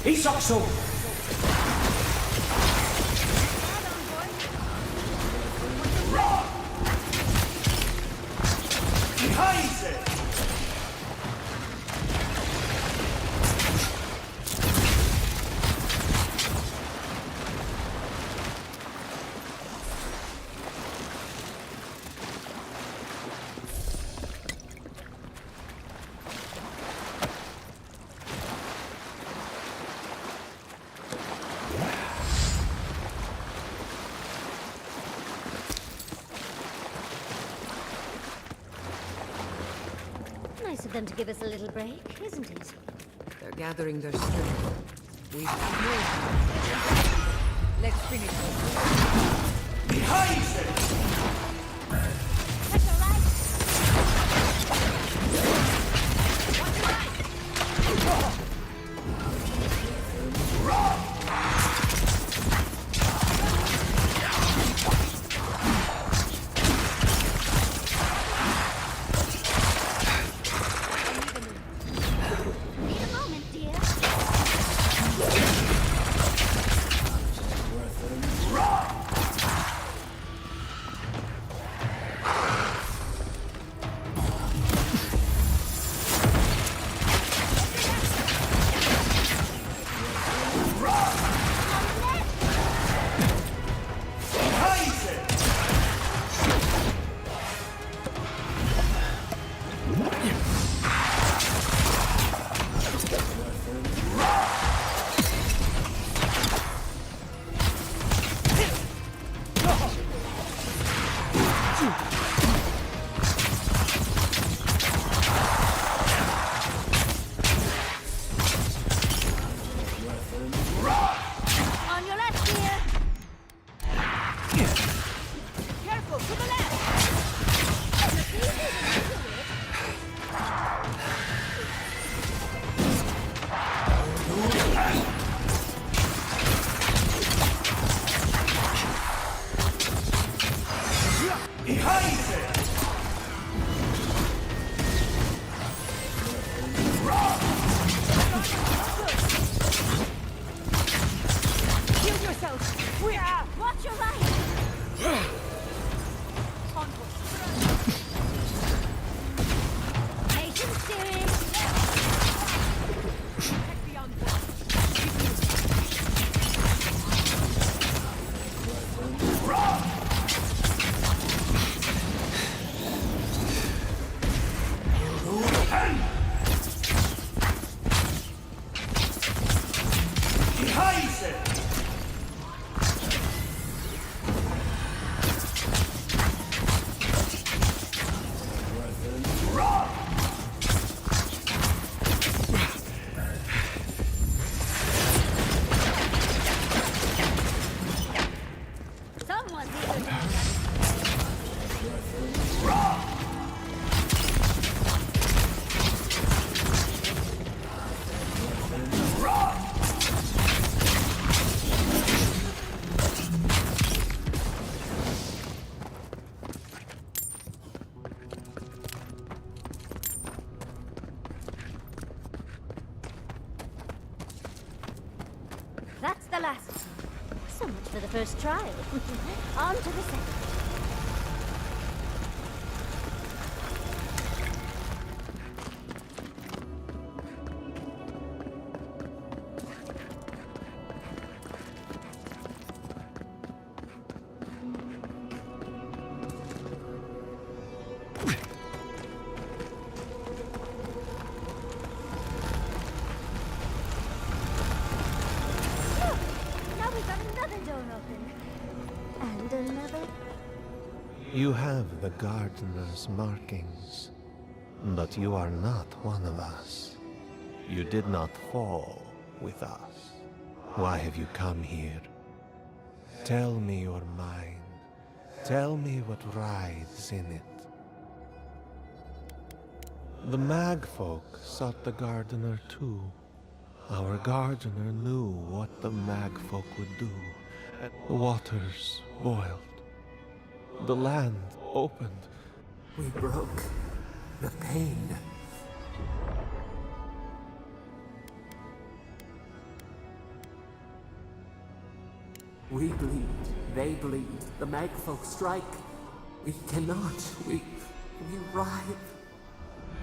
Isokso! Nice of them to give us a little break, isn't it? They're gathering their strength. We have no time. Let's finish this. Behind them! That's all right. Need a moment, dear. On your left, dear. Careful, to the left. Behind them! Shield yourself. Watch your right. Patience, dearie. first trial. On to the second. You have the gardener's markings, but you are not one of us. You did not fall with us. Why have you come here? Tell me your mind. Tell me what writhes in it. The Magfolk sought the gardener too. Our gardener knew what the Magfolk would do. The waters boiled. The land opened. We broke the pain. We bleed, they bleed, the Magfolk strike. We cannot, we writhe.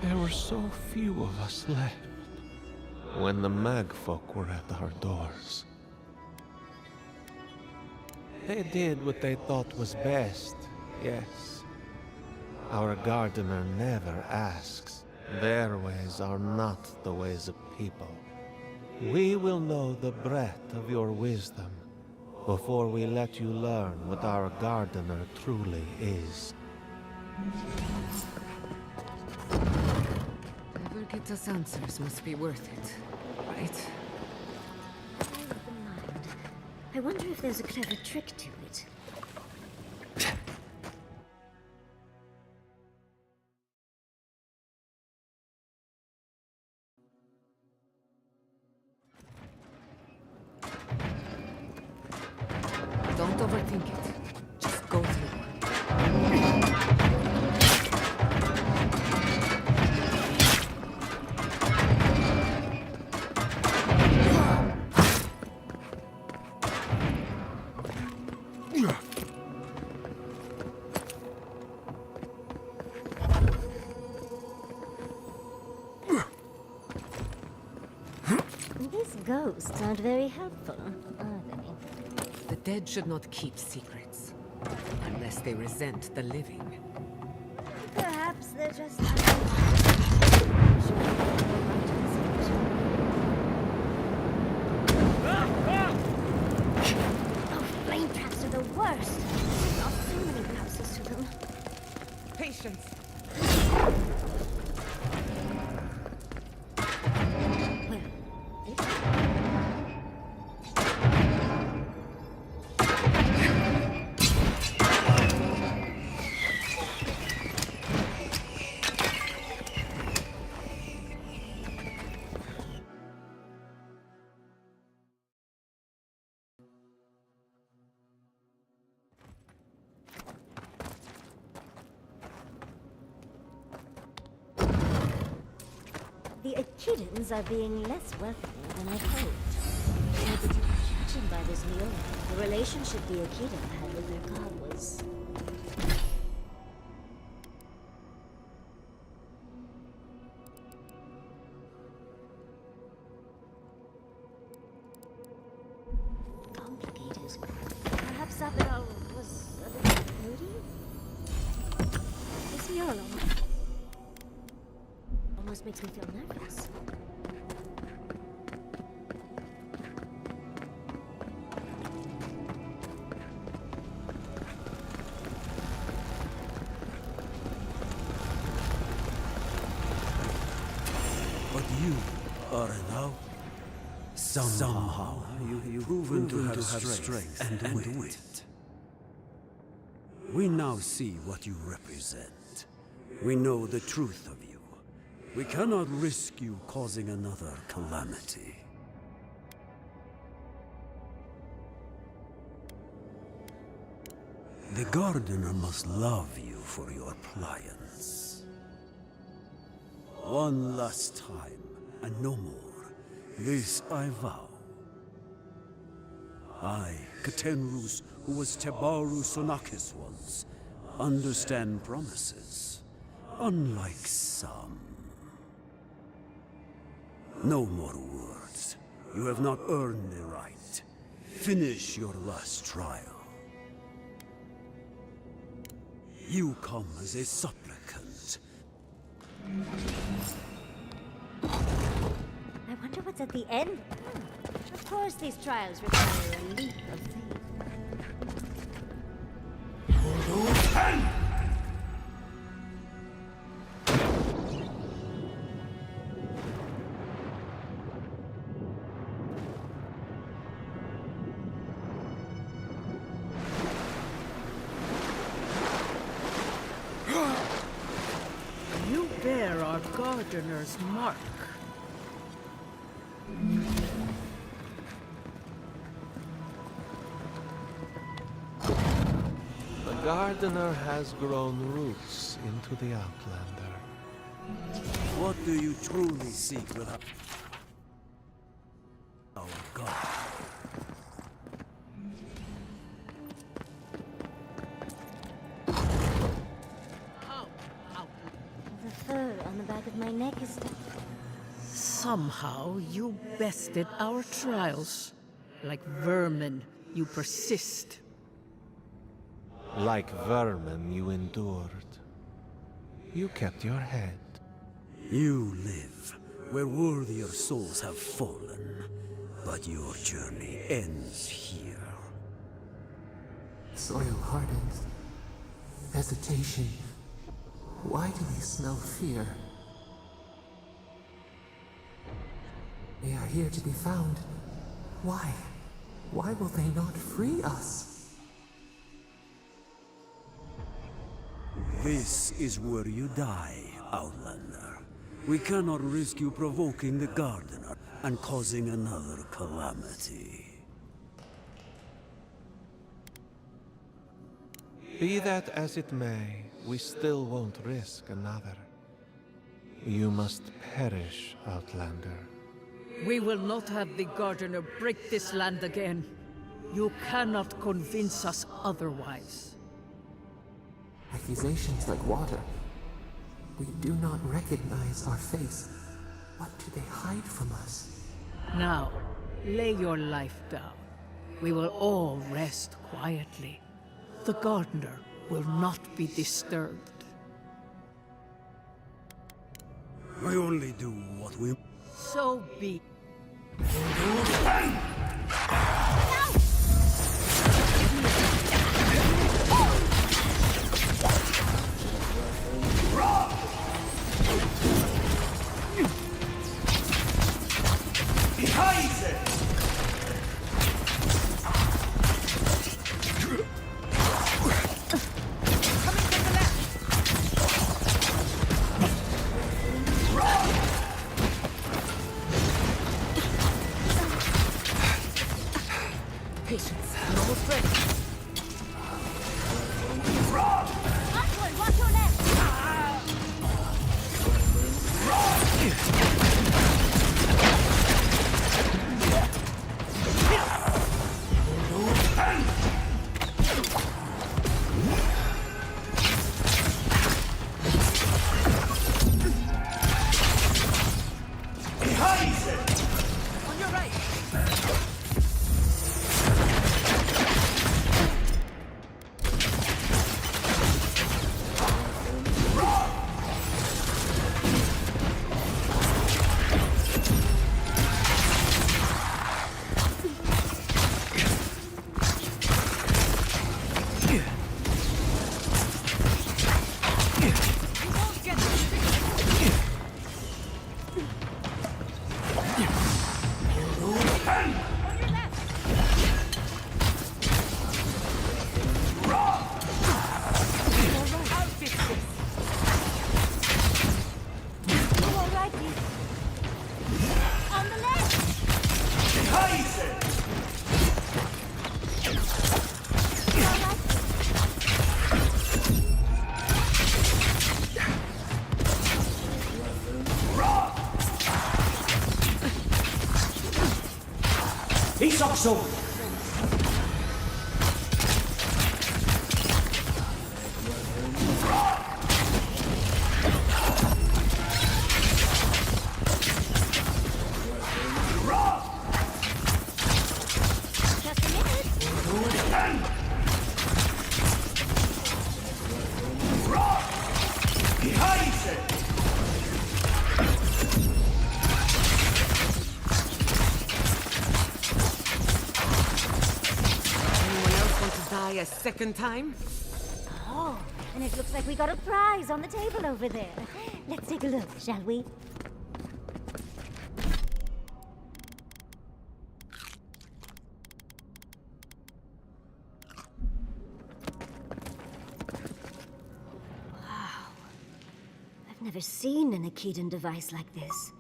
There were so few of us left when the Magfolk were at our doors. They did what they thought was best, yes. Our gardener never asks. Their ways are not the ways of people. We will know the breadth of your wisdom before we let you learn what our gardener truly is. Whoever gets us answers must be worth it, right? I wonder if there's a clever trick to it. Don't overthink it. Just go through. These ghosts aren't very helpful, are they? The dead should not keep secrets, unless they resent the living. Perhaps they're just... Oh, flame traps are the worst. I've lost so many houses to them. Patience. The Echidans are being less welcoming than I'd hoped. Judging by this Neil, the relationship the Echidna had with their god was... complicated. Perhaps Avowed was a little moody? This mural almost makes me feel nervous. But you are now. Somehow you've proven to have strength and wit. We now see what you represent. We know the truth of you. We cannot risk you causing another calamity. The gardener must love you for your pliance. One last time, and no more. This I vow. I, Katenru's who was Tebaru Sonakis once. Understand promises, unlike some. No more words. You have not earned the right. Finish your last trial. You come as a supplicant. I wonder what's at the end. Of course these trials require a leap of faith. You bear our gardener's mark. The gardener has grown roots into the Outlander. What do you truly seek with our God? The fur on the back of my neck is... Somehow you bested our trials. Like vermin, you persist. Like vermin, you endured. You kept your head. You live where worthier souls have fallen, but your journey ends here. Soil hardens. Hesitation. Why do they smell fear? They are here to be found. Why? Why will they not free us? This is where you die, Outlander. We cannot risk you provoking the Gardener and causing another calamity. Be that as it may, we still won't risk another. You must perish, Outlander. We will not have the Gardener break this land again. You cannot convince us otherwise. Accusations like water. We do not recognize our face. What do they hide from us? Now, lay your life down. We will all rest quietly. The Gardener will not be disturbed. We only do what we... So be. Patience. I'm almost ready. Upward, watch your left! On your right. Isak so. die a second time? Oh, and it looks like we got a prize on the table over there. Let's take a look, shall we? I've never seen an Akitan device like this.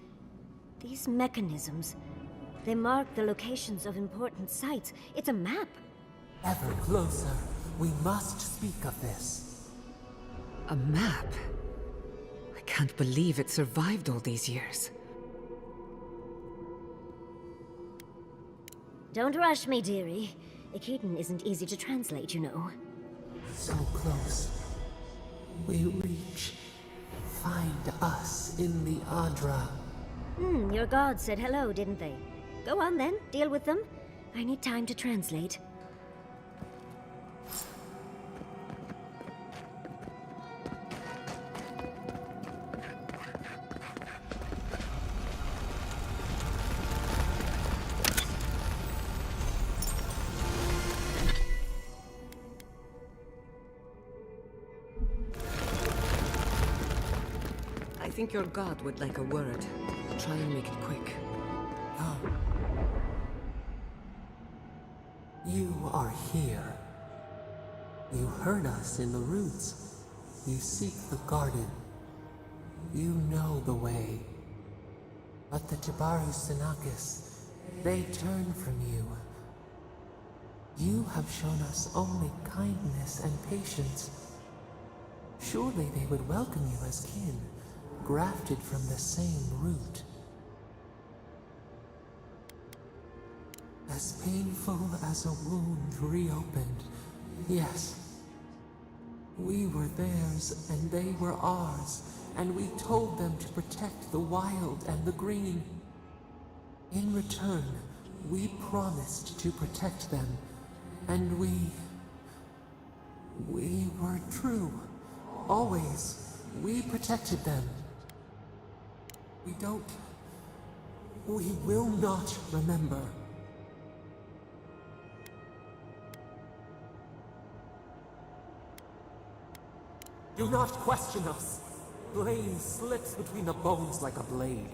These mechanisms, they mark the locations of important sites. It's a map. Ever closer. We must speak of this. A map? I can't believe it survived all these years. Don't rush me, dearie. Akitan isn't easy to translate, you know. So close. We reach. Find us in the Adra. Your gods said hello, didn't they? Go on then, deal with them. I need time to translate. I think your god would like a word. Try and make it quick. Come. You are here. You heard us in the roots. You seek the garden. You know the way. But the Tibaru Sinakis, they turn from you. You have shown us only kindness and patience. Surely they would welcome you as kin, grafted from the same root. As painful as a wound reopened, yes. We were theirs and they were ours, and we told them to protect the wild and the green. In return, we promised to protect them, and we were true. Always, we protected them. We will not remember. Do not question us. Blame slips between the bones like a blade.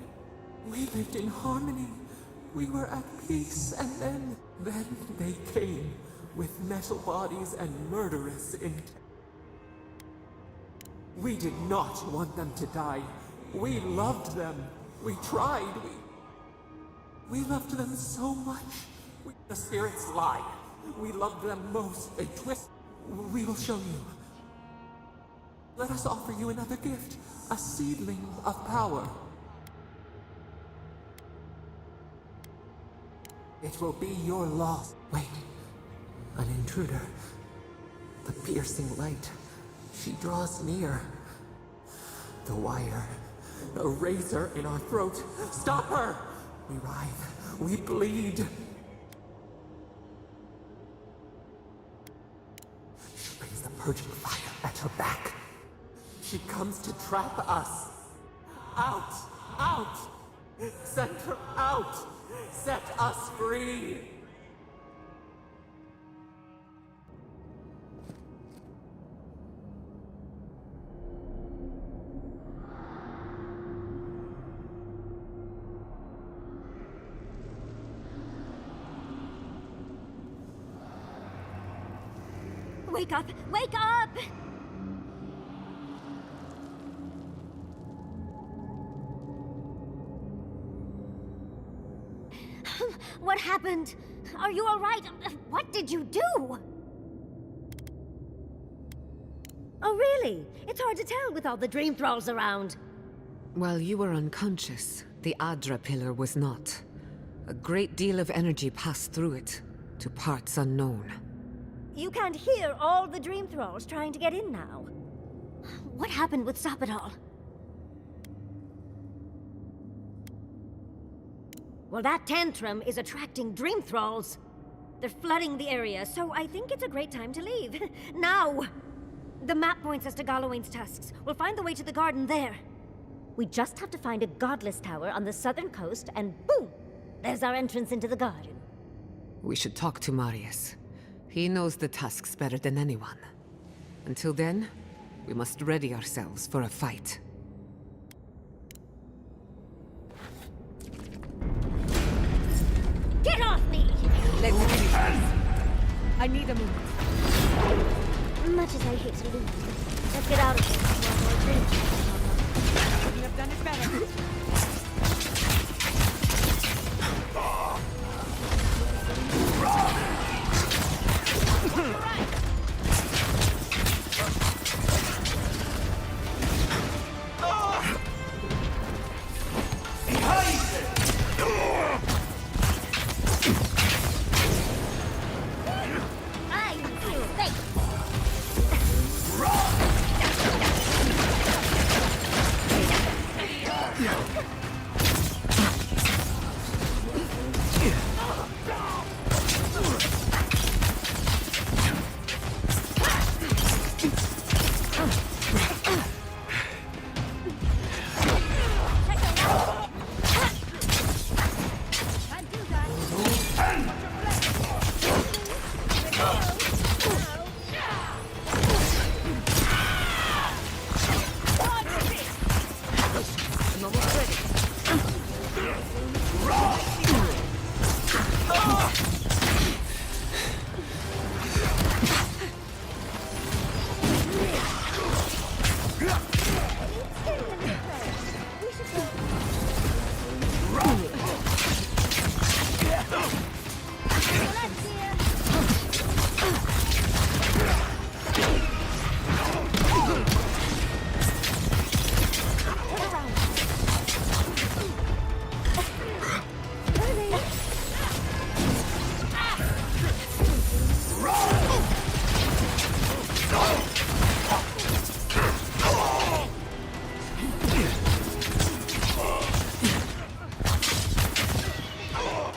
We lived in harmony. We were at peace, and then they came with metal bodies and murderous intent. We did not want them to die. We loved them. We tried. We loved them so much. The spirits lie. We loved them most. They twist. We will show you. Let us offer you another gift. A seedling of power. It will be your loss. Wait. An intruder. The piercing light. She draws near. The wire. A razor in our throat. Stop her! We writhe. We bleed. She brings the purging fire at her back. She comes to trap us. Out! Out! Send her out! Set us free! Wake up! Wake up! What happened? Are you all right? What did you do? Oh, really? It's hard to tell with all the dream thralls around. While you were unconscious, the Adra pillar was not. A great deal of energy passed through it, to parts unknown. You can't hear all the dream thralls trying to get in now. What happened with Sapidal? Well, that tantrum is attracting dream thralls. They're flooding the area, so I think it's a great time to leave. Now! The map points us to Galawain's tusks. We'll find the way to the garden there. We just have to find a godless tower on the southern coast, and boom! There's our entrance into the garden. We should talk to Marius. He knows the tusks better than anyone. Until then, we must ready ourselves for a fight. Get off me! Let's finish this. I need a moment. Much as I hate to leave, let's get out of here before more drinks. Couldn't have done it better.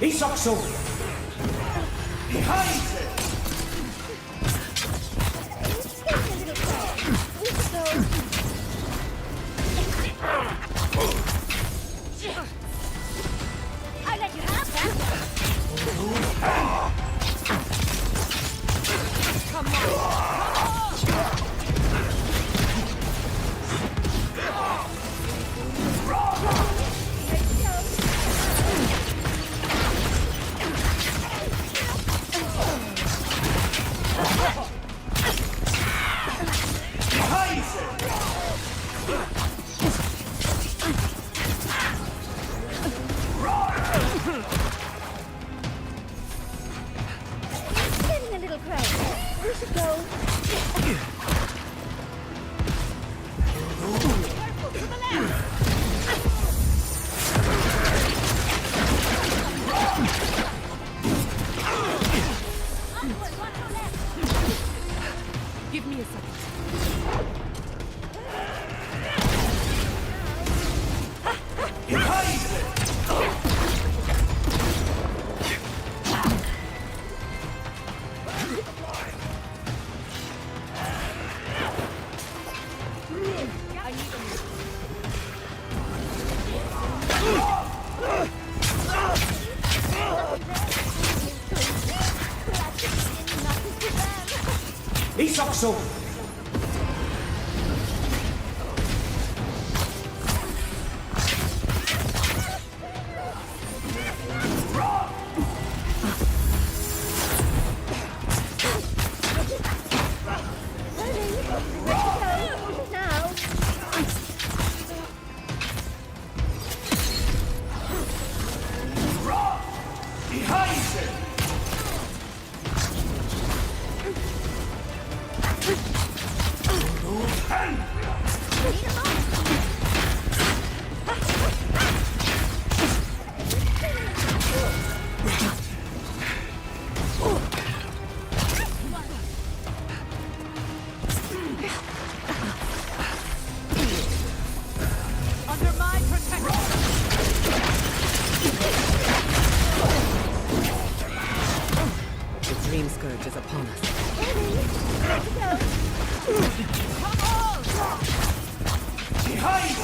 He sucks over. Behind it! I let you have that. Come on. Getting a little crowded. We should go. Careful, to the left! Give me a second. Behind it! I need a move. He sucks over. Now. Behind it! Under my protection. The dream scourge is upon us. Come on! Behind!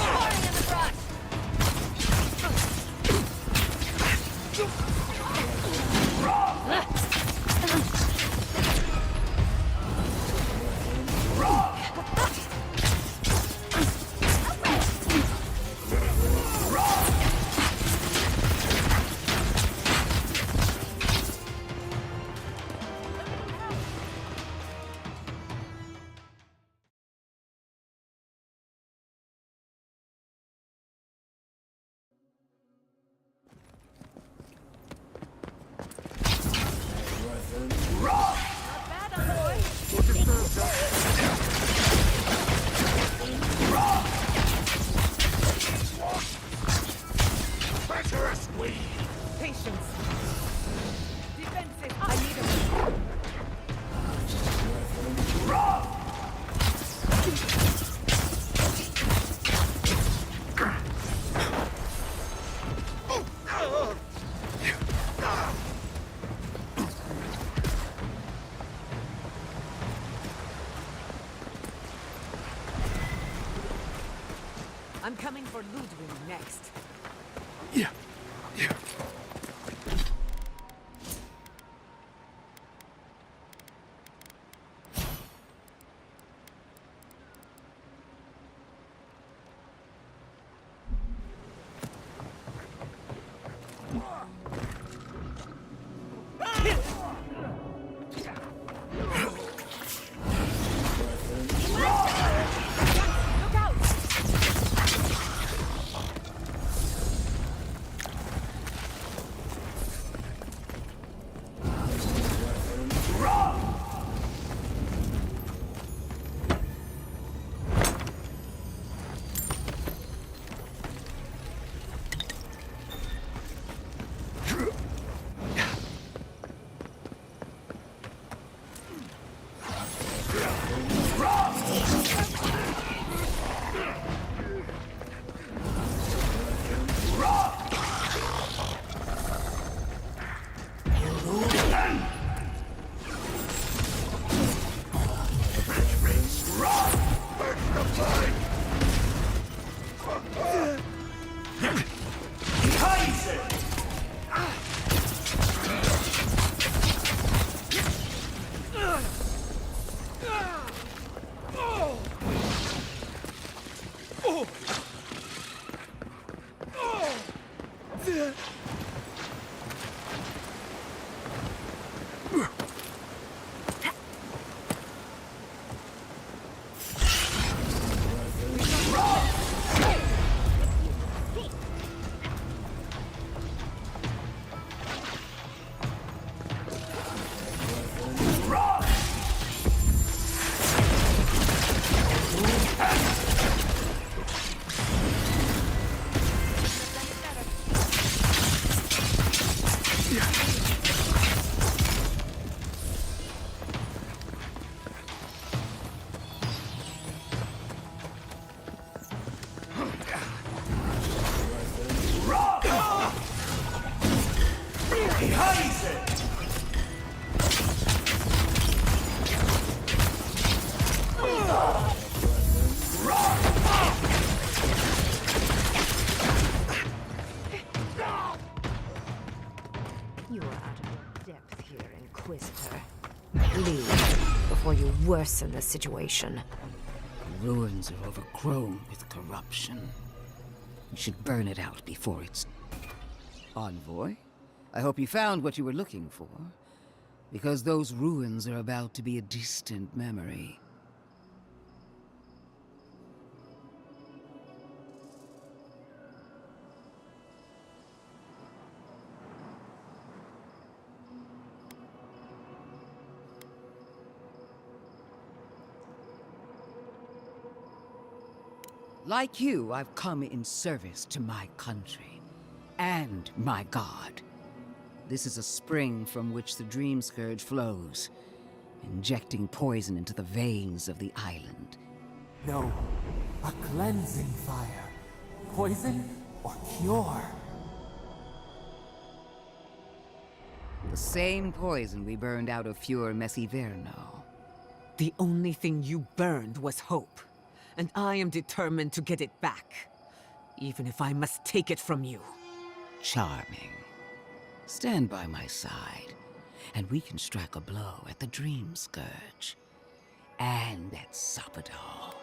I'm coming for Ludwig next. Yeah. You are out of your depth here, Inquisitor. Leave before you worsen the situation. The ruins are overgrown with corruption. We should burn it out before it's... Envoy? I hope you found what you were looking for. Because those ruins are about to be a distant memory. Like you, I've come in service to my country. And my god. This is a spring from which the Dream Scourge flows, injecting poison into the veins of the island. No, a cleansing fire. Poison or cure? The same poison we burned out of Fior Messiverno. The only thing you burned was hope. And I am determined to get it back. Even if I must take it from you. Charming. Stand by my side, and we can strike a blow at the Dream Scourge. And at Sopadal.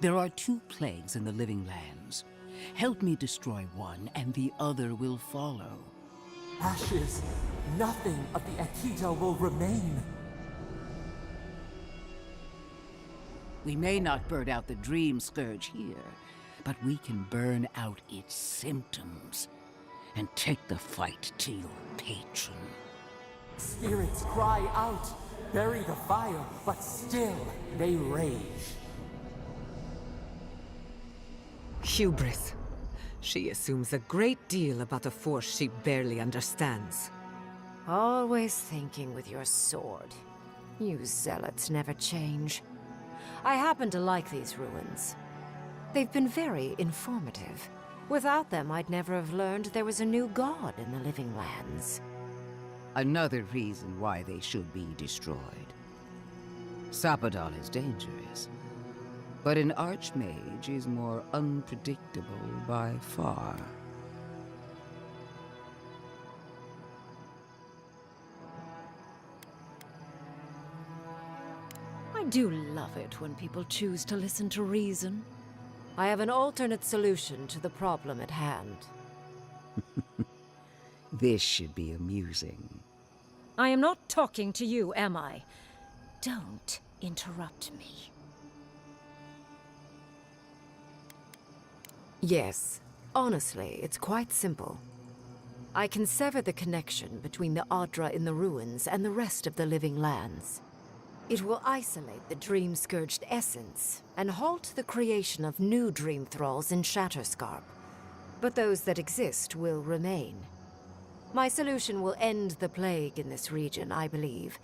There are 2 plagues in the Living Lands. Help me destroy one, and the other will follow. Ashes. Nothing of the Akita will remain. We may not burn out the Dream Scourge here, but we can burn out its symptoms and take the fight to your patron. Spirits cry out, bury the fire, but still they rage. Hubris. She assumes a great deal about a force she barely understands. Always thinking with your sword. You zealots never change. I happen to like these ruins. They've been very informative. Without them, I'd never have learned there was a new god in the Living Lands. Another reason why they should be destroyed. Sapadal is dangerous, but an archmage is more unpredictable by far. I do love it when people choose to listen to reason. I have an alternate solution to the problem at hand. This should be amusing. I am not talking to you, am I? Don't interrupt me. Yes, honestly, it's quite simple. I can sever the connection between the Adra in the ruins and the rest of the living lands. It will isolate the dream-scourged essence and halt the creation of new dream thralls in Shatterscarp. But those that exist will remain. My solution will end the plague in this region, I believe,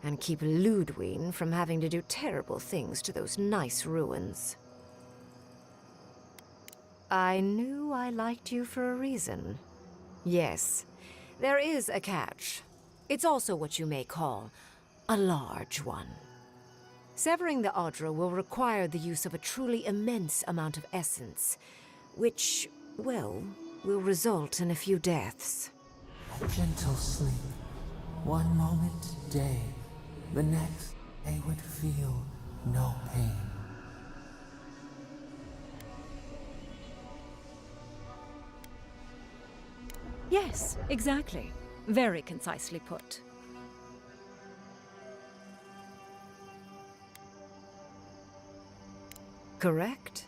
and keep Ludwine from having to do terrible things to those nice ruins. I knew I liked you for a reason. Yes, there is a catch. It's also what you may call a large one. Severing the Adra will require the use of a truly immense amount of essence, which, well, will result in a few deaths. Gentle sleep. One moment day, the next they would feel no pain. Yes, exactly. Very concisely put. Correct.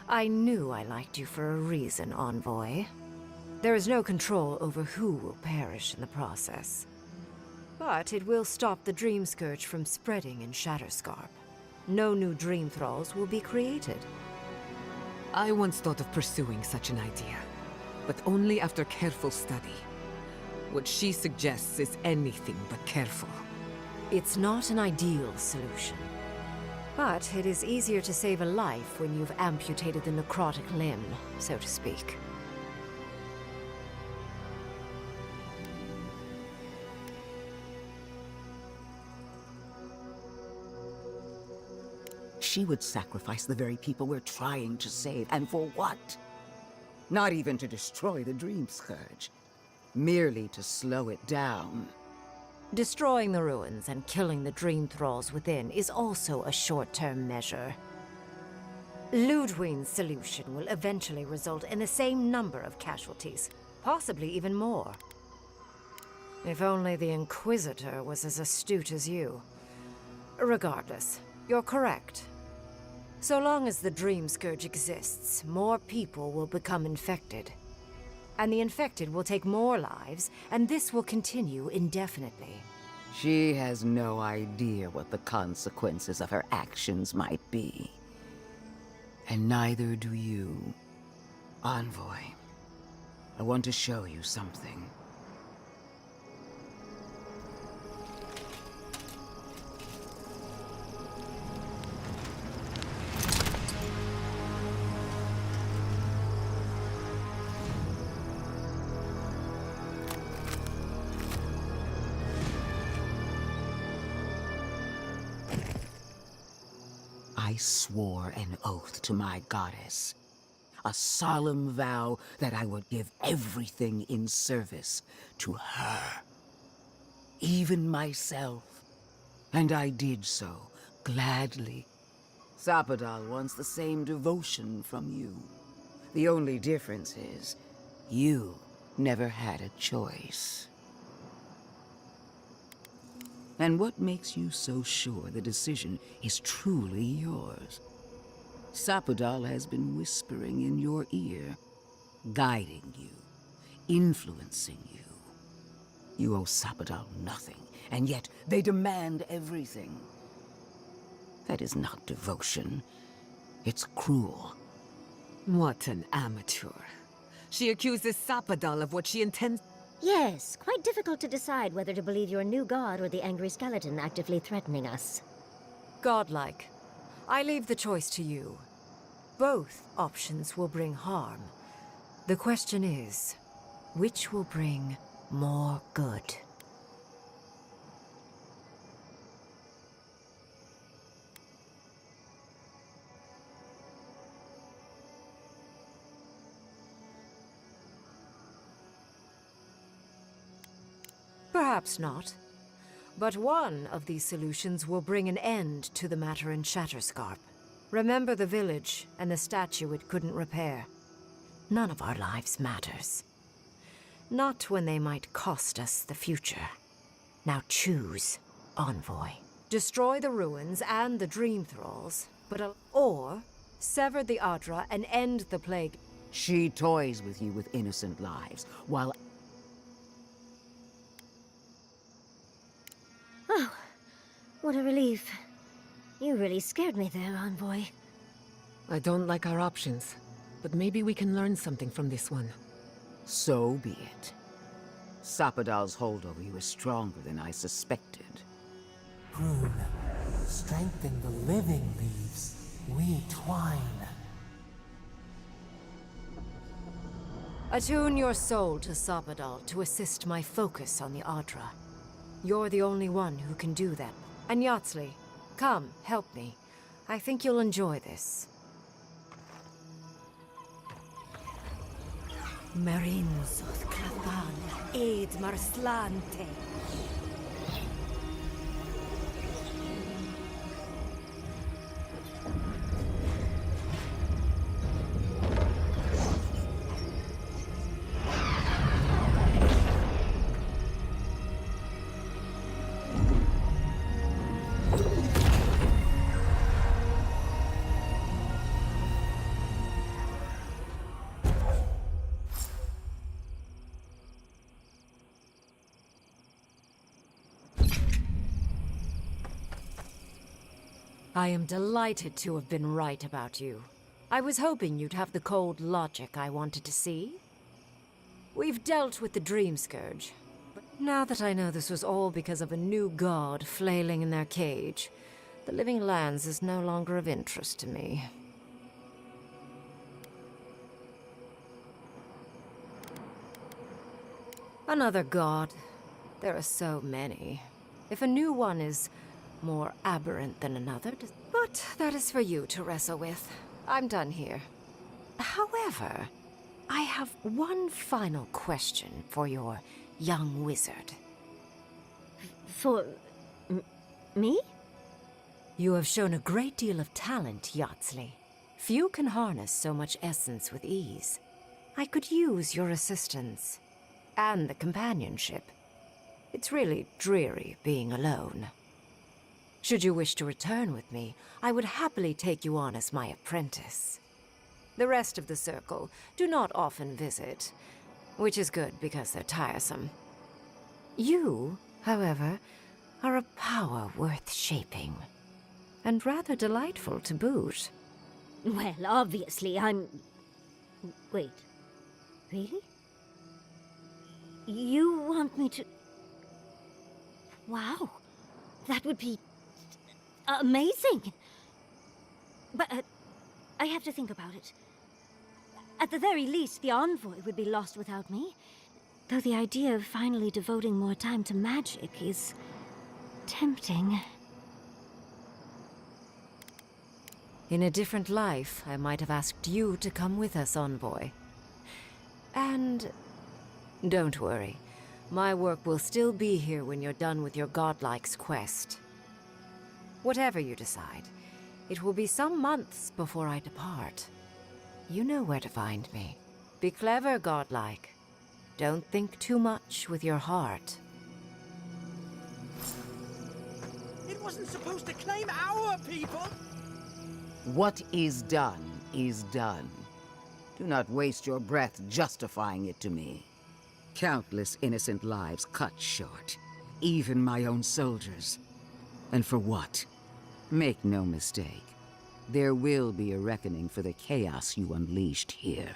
I knew I liked you for a reason, Envoy. There is no control over who will perish in the process. But it will stop the Dream Scourge from spreading in Shatterscarp. No new Dream Thralls will be created. I once thought of pursuing such an idea, but only after careful study. What she suggests is anything but careful. It's not an ideal solution. But it is easier to save a life when you've amputated the necrotic limb, so to speak. She would sacrifice the very people we're trying to save, and for what? Not even to destroy the Dream Scourge, merely to slow it down. Destroying the ruins and killing the Dream Thralls within is also a short-term measure. Ludwine's solution will eventually result in the same number of casualties, possibly even more. If only the Inquisitor was as astute as you. Regardless, you're correct. So long as the Dream Scourge exists, more people will become infected. And the infected will take more lives, and this will continue indefinitely. She has no idea what the consequences of her actions might be. And neither do you. Envoy, I want to show you something. I swore an oath to my goddess. A solemn vow that I would give everything in service to her. Even myself. And I did so, gladly. Sapadal wants the same devotion from you. The only difference is, you never had a choice. And what makes you so sure the decision is truly yours? Sapadal has been whispering in your ear, guiding you, influencing you. You owe Sapadal nothing, and yet they demand everything. That is not devotion. It's cruel. What an amateur. She accuses Sapadal of what she intends. Yes, quite difficult to decide whether to believe your new god or the angry skeleton actively threatening us. Godlike. I leave the choice to you. Both options will bring harm. The question is, which will bring more good? Perhaps not. But one of these solutions will bring an end to the matter in Shatterscarp. Remember the village and the statue it couldn't repair. None of our lives matters. Not when they might cost us the future. Now choose, Envoy. Destroy the ruins and the Dream Thralls, or sever the Adra and end the plague. She toys with you with innocent lives, while... Oh, what a relief. You really scared me there, Envoy. I don't like our options, but maybe we can learn something from this one. So be it. Sapadal's hold over you is stronger than I suspected. Rune, strengthen the living leaves. We twine. Attune your soul to Sapadal to assist my focus on the Adra. You're the only one who can do that. And Yatsley, come, help me. I think you'll enjoy this. Marinzoth Krathan, Aid Marslante. I am delighted to have been right about you. I was hoping you'd have the cold logic I wanted to see. We've dealt with the Dream Scourge, but now that I know this was all because of a new god flailing in their cage, the Living Lands is no longer of interest to me. Another god. There are so many. If a new one is more aberrant than another, but that is for you to wrestle with. I'm done here. However, I have one final question for your young wizard. For... me? You have shown a great deal of talent, Yatsley. Few can harness so much essence with ease. I could use your assistance. And the companionship. It's really dreary being alone. Should you wish to return with me, I would happily take you on as my apprentice. The rest of the circle do not often visit, which is good because they're tiresome. You, however, are a power worth shaping, and rather delightful to boot. Well, obviously, I'm... Wait. Really? You want me to... Wow. That would be... amazing! But I have to think about it. At the very least, the Envoy would be lost without me. Though the idea of finally devoting more time to magic is... tempting. In a different life, I might have asked you to come with us, Envoy. And... don't worry. My work will still be here when you're done with your godlike's quest. Whatever you decide, it will be some months before I depart. You know where to find me. Be clever, godlike. Don't think too much with your heart. It wasn't supposed to claim our people! What is done is done. Do not waste your breath justifying it to me. Countless innocent lives cut short, even my own soldiers. And for what? Make no mistake. There will be a reckoning for the chaos you unleashed here.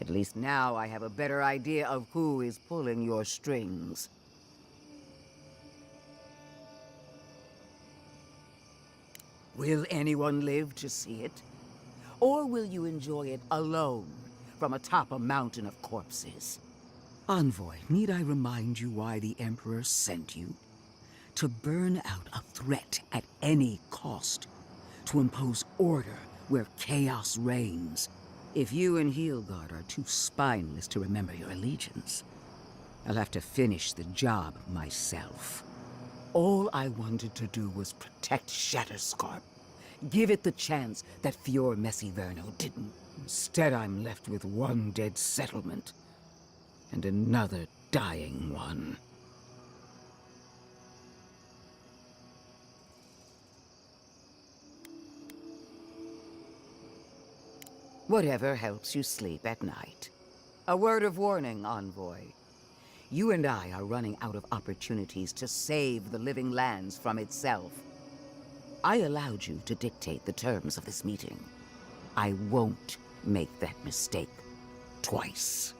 At least now I have a better idea of who is pulling your strings. Will anyone live to see it? Or will you enjoy it alone from atop a mountain of corpses? Envoy, need I remind you why the Emperor sent you? To burn out a threat at any cost. To impose order where chaos reigns. If you and Heelguard are too spineless to remember your allegiance, I'll have to finish the job myself. All I wanted to do was protect Shatterscarp. Give it the chance that Fior Messiverno didn't. Instead, I'm left with one dead settlement. And another dying one. Whatever helps you sleep at night. A word of warning, Envoy. You and I are running out of opportunities to save the living lands from itself. I allowed you to dictate the terms of this meeting. I won't make that mistake twice.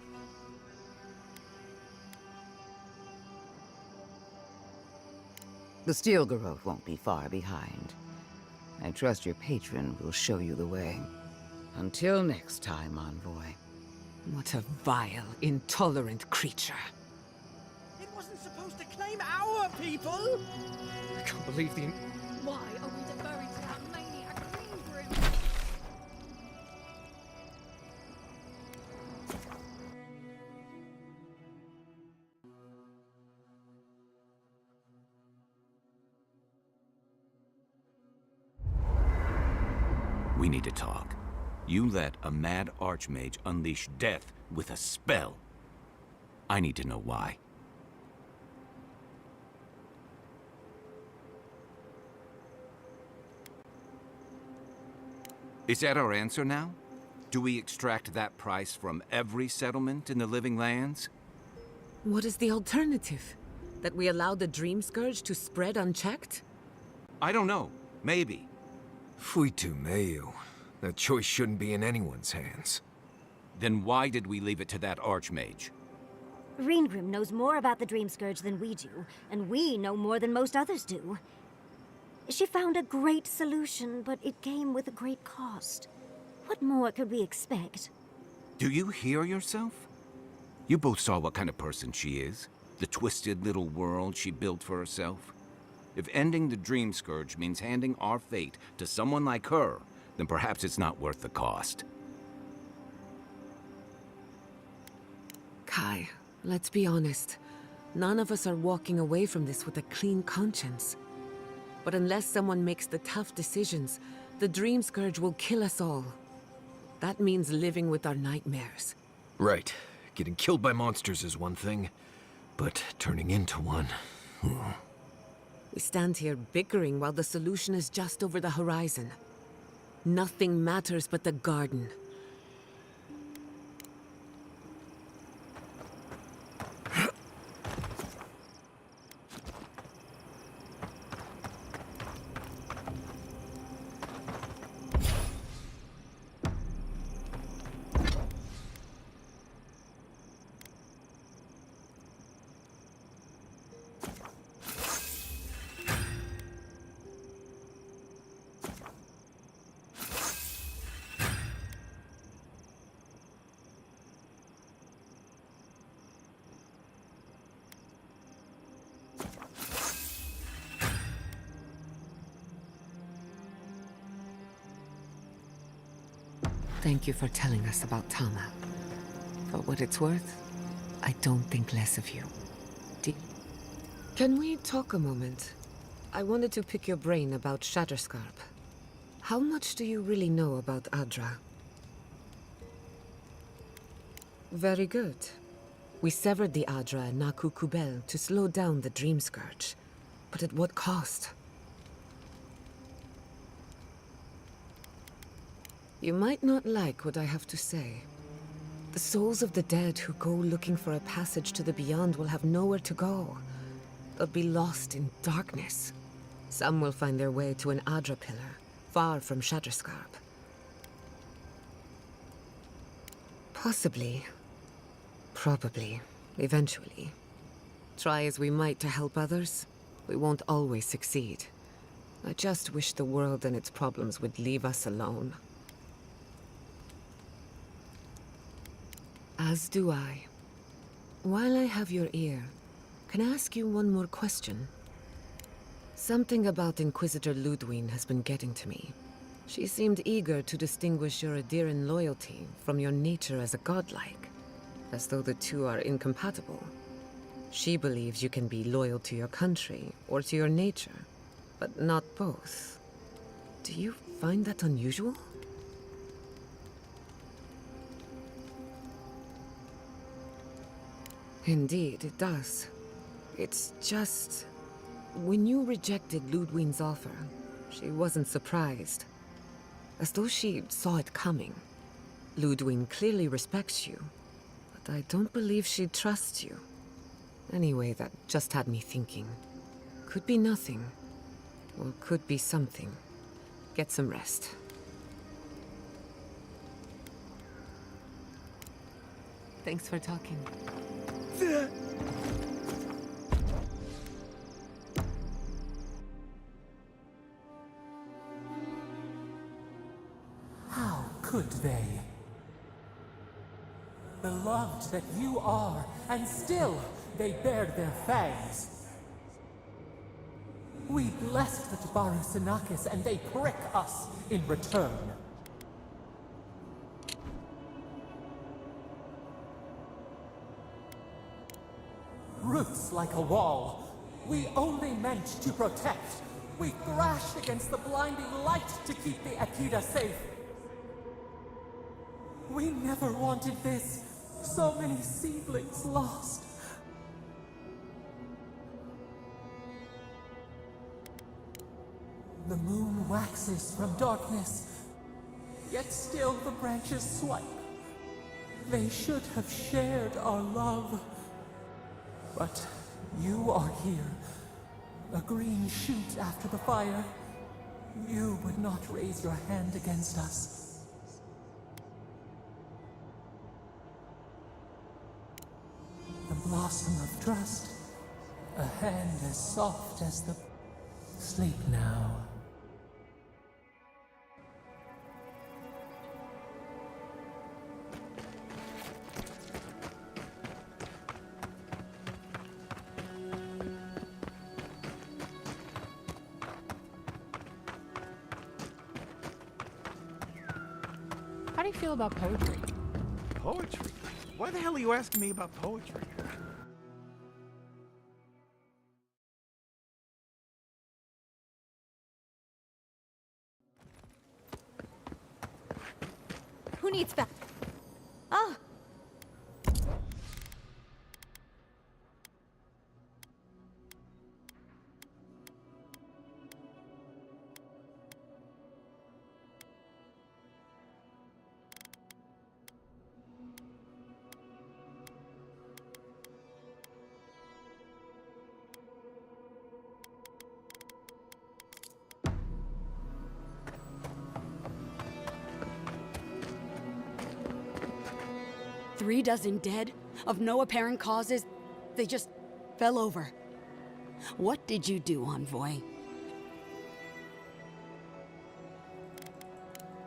The Steel Garrote won't be far behind. I trust your patron will show you the way. Until next time, Envoy. What a vile, intolerant creature. It wasn't supposed to claim our people! I can't believe the... Why are we deferring to that maniac Green? We need to talk. You let a mad archmage unleash death with a spell. I need to know why. Is that our answer now? Do we extract that price from every settlement in the Living Lands? What is the alternative? That we allow the Dream Scourge to spread unchecked? I don't know. Maybe. Fuitu meio. That choice shouldn't be in anyone's hands. Then why did we leave it to that archmage? Reengrim knows more about the Dream Scourge than we do, and we know more than most others do. She found a great solution, but it came with a great cost. What more could we expect? Do you hear yourself? You both saw what kind of person she is. The twisted little world she built for herself. If ending the Dream Scourge means handing our fate to someone like her, then perhaps it's not worth the cost. Kai, let's be honest. None of us are walking away from this with a clean conscience. But unless someone makes the tough decisions, the Dream Scourge will kill us all. That means living with our nightmares. Right. Getting killed by monsters is one thing, but turning into one... We stand here bickering while the solution is just over the horizon. Nothing matters but the garden. Thank you for telling us about Tama. For what it's worth, I don't think less of you. Can we talk a moment? I wanted to pick your brain about Shatterscarp. How much do you really know about Adra? Very good. We severed the Adra and Naku Kubel to slow down the Dream Scourge. But at what cost? You might not like what I have to say. The souls of the dead who go looking for a passage to the beyond will have nowhere to go. They'll be lost in darkness. Some will find their way to an Adra pillar, far from Shatterscarp. Possibly. Probably. Eventually. Try as we might to help others, we won't always succeed. I just wish the world and its problems would leave us alone. As do I. While I have your ear, can I ask you one more question? Something about Inquisitor Ludwine has been getting to me. She seemed eager to distinguish your Adiran loyalty from your nature as a godlike, as though the two are incompatible. She believes you can be loyal to your country or to your nature, but not both. Do you find that unusual? Indeed, it does. It's just... when you rejected Ludwig's offer, she wasn't surprised. As though she saw it coming. Ludwig clearly respects you, but I don't believe she trusts you. Anyway, that just had me thinking. Could be nothing, or could be something. Get some rest. Thanks for talking. How could they? Beloved that you are, and still they bared their fangs. We blessed the Tabaru and they prick us in return. Roots like a wall, we only meant to protect. We thrashed against the blinding light to keep the Akita safe. We never wanted this. So many seedlings lost. The moon waxes from darkness, yet still the branches swipe. They should have shared our love. But you are here, a green shoot after the fire. You would not raise your hand against us. The blossom of trust, a hand as soft as the... Sleep now. How do you feel about poetry? Poetry? Why the hell are you asking me about poetry? Who needs that? Oh. Three dozen dead, of no apparent causes. They just fell over. What did you do, Envoy?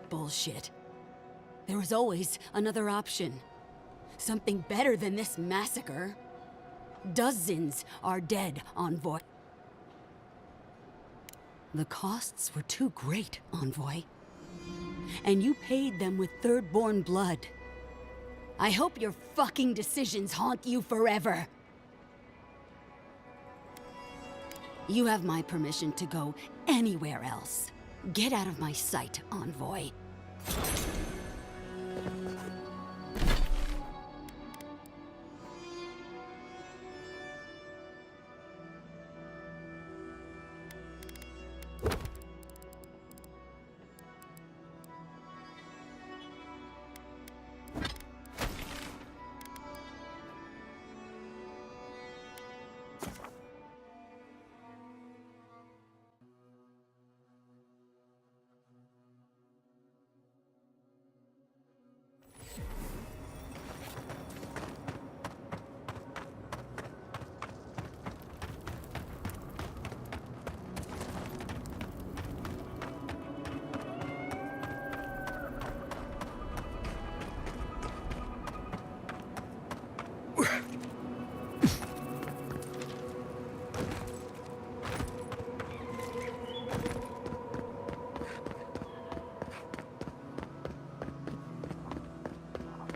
Bullshit. There was always another option. Something better than this massacre. Dozens are dead, Envoy. The costs were too great, Envoy. And you paid them with third-born blood. I hope your fucking decisions haunt you forever. You have my permission to go anywhere else. Get out of my sight, Envoy.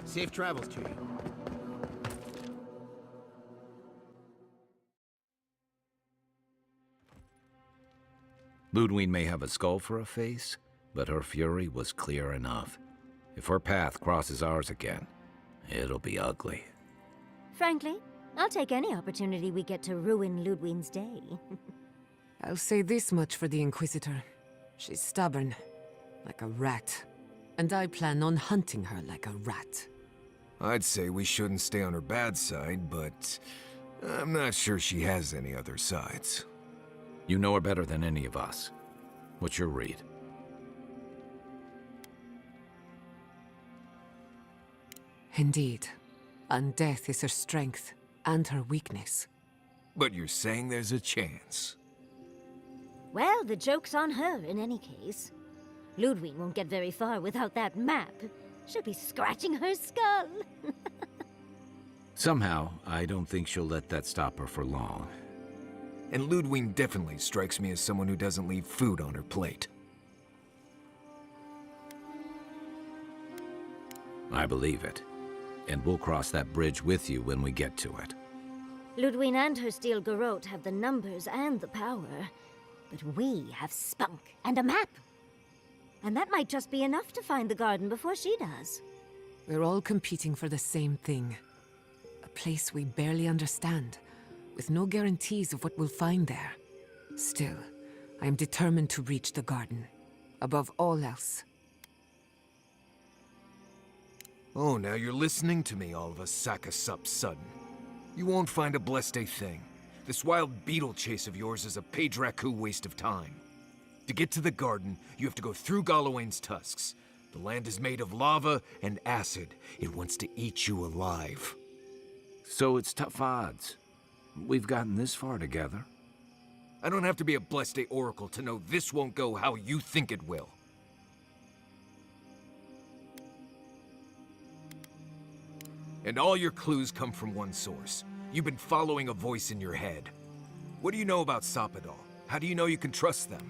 Safe travels to you. Ludwig may have a skull for a face, but her fury was clear enough. If her path crosses ours again, it'll be ugly. Frankly, I'll take any opportunity we get to ruin Ludwig's day. I'll say this much for the Inquisitor. She's stubborn, like a rat. And I plan on hunting her like a rat. I'd say we shouldn't stay on her bad side, but I'm not sure she has any other sides. You know her better than any of us. What's your read? Indeed. And death is her strength and her weakness. But you're saying there's a chance? Well, the joke's on her in any case. Ludwig won't get very far without that map. She'll be scratching her skull. Somehow, I don't think she'll let that stop her for long. And Ludwig definitely strikes me as someone who doesn't leave food on her plate. I believe it. And we'll cross that bridge with you when we get to it. Ludwig and her steel garrote have the numbers and the power. But we have spunk and a map. And that might just be enough to find the garden before she does. We're all competing for the same thing. A place we barely understand, with no guarantees of what we'll find there. Still, I am determined to reach the garden, above all else. Oh, now you're listening to me, all of a sack of sup sudden. You won't find a blessed a thing. This wild beetle chase of yours is a page-raku waste of time. To get to the garden, you have to go through Galawain's tusks. The land is made of lava and acid. It wants to eat you alive. So it's tough odds. We've gotten this far together. I don't have to be a blessed a oracle to know this won't go how you think it will. And all your clues come from one source. You've been following a voice in your head. What do you know about Sapadal? How do you know you can trust them?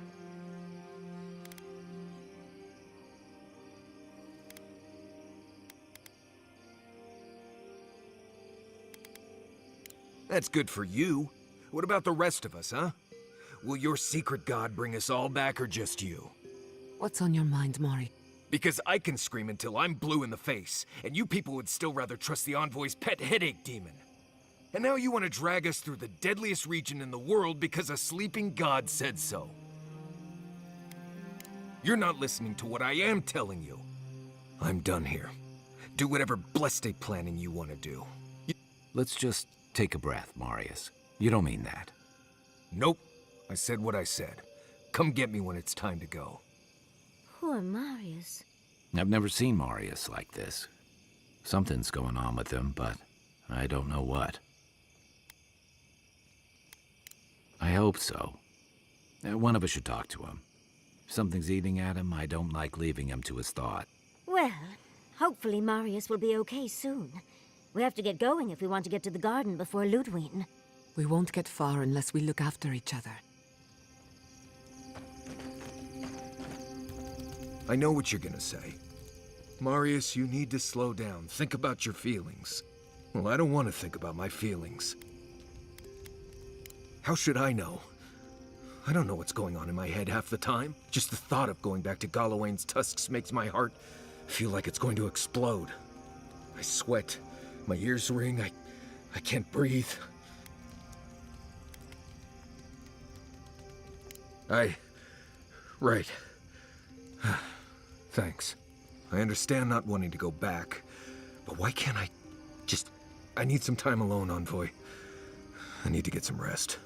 That's good for you. What about the rest of us, huh? Will your secret god bring us all back or just you? What's on your mind, Mari? Because I can scream until I'm blue in the face, and you people would still rather trust the Envoy's pet headache demon. And now you want to drag us through the deadliest region in the world because a sleeping god said so. You're not listening to what I am telling you. I'm done here. Do whatever blessed planning you want to do. Let's just take a breath, Marius. You don't mean that. Nope. I said what I said. Come get me when it's time to go. Poor Marius. I've never seen Marius like this. Something's going on with him, but I don't know what. I hope so. One of us should talk to him. If something's eating at him, I don't like leaving him to his thought. Well, hopefully Marius will be okay soon. We have to get going if we want to get to the garden before Ludwig. We won't get far unless we look after each other. I know what you're gonna say. Marius, you need to slow down. Think about your feelings. Well, I don't want to think about my feelings. How should I know? I don't know what's going on in my head half the time. Just the thought of going back to Galawain's tusks makes my heart feel like it's going to explode. I sweat. My ears ring. I can't breathe. Right. Thanks. I understand not wanting to go back, but why can't I need some time alone, Envoy. I need to get some rest.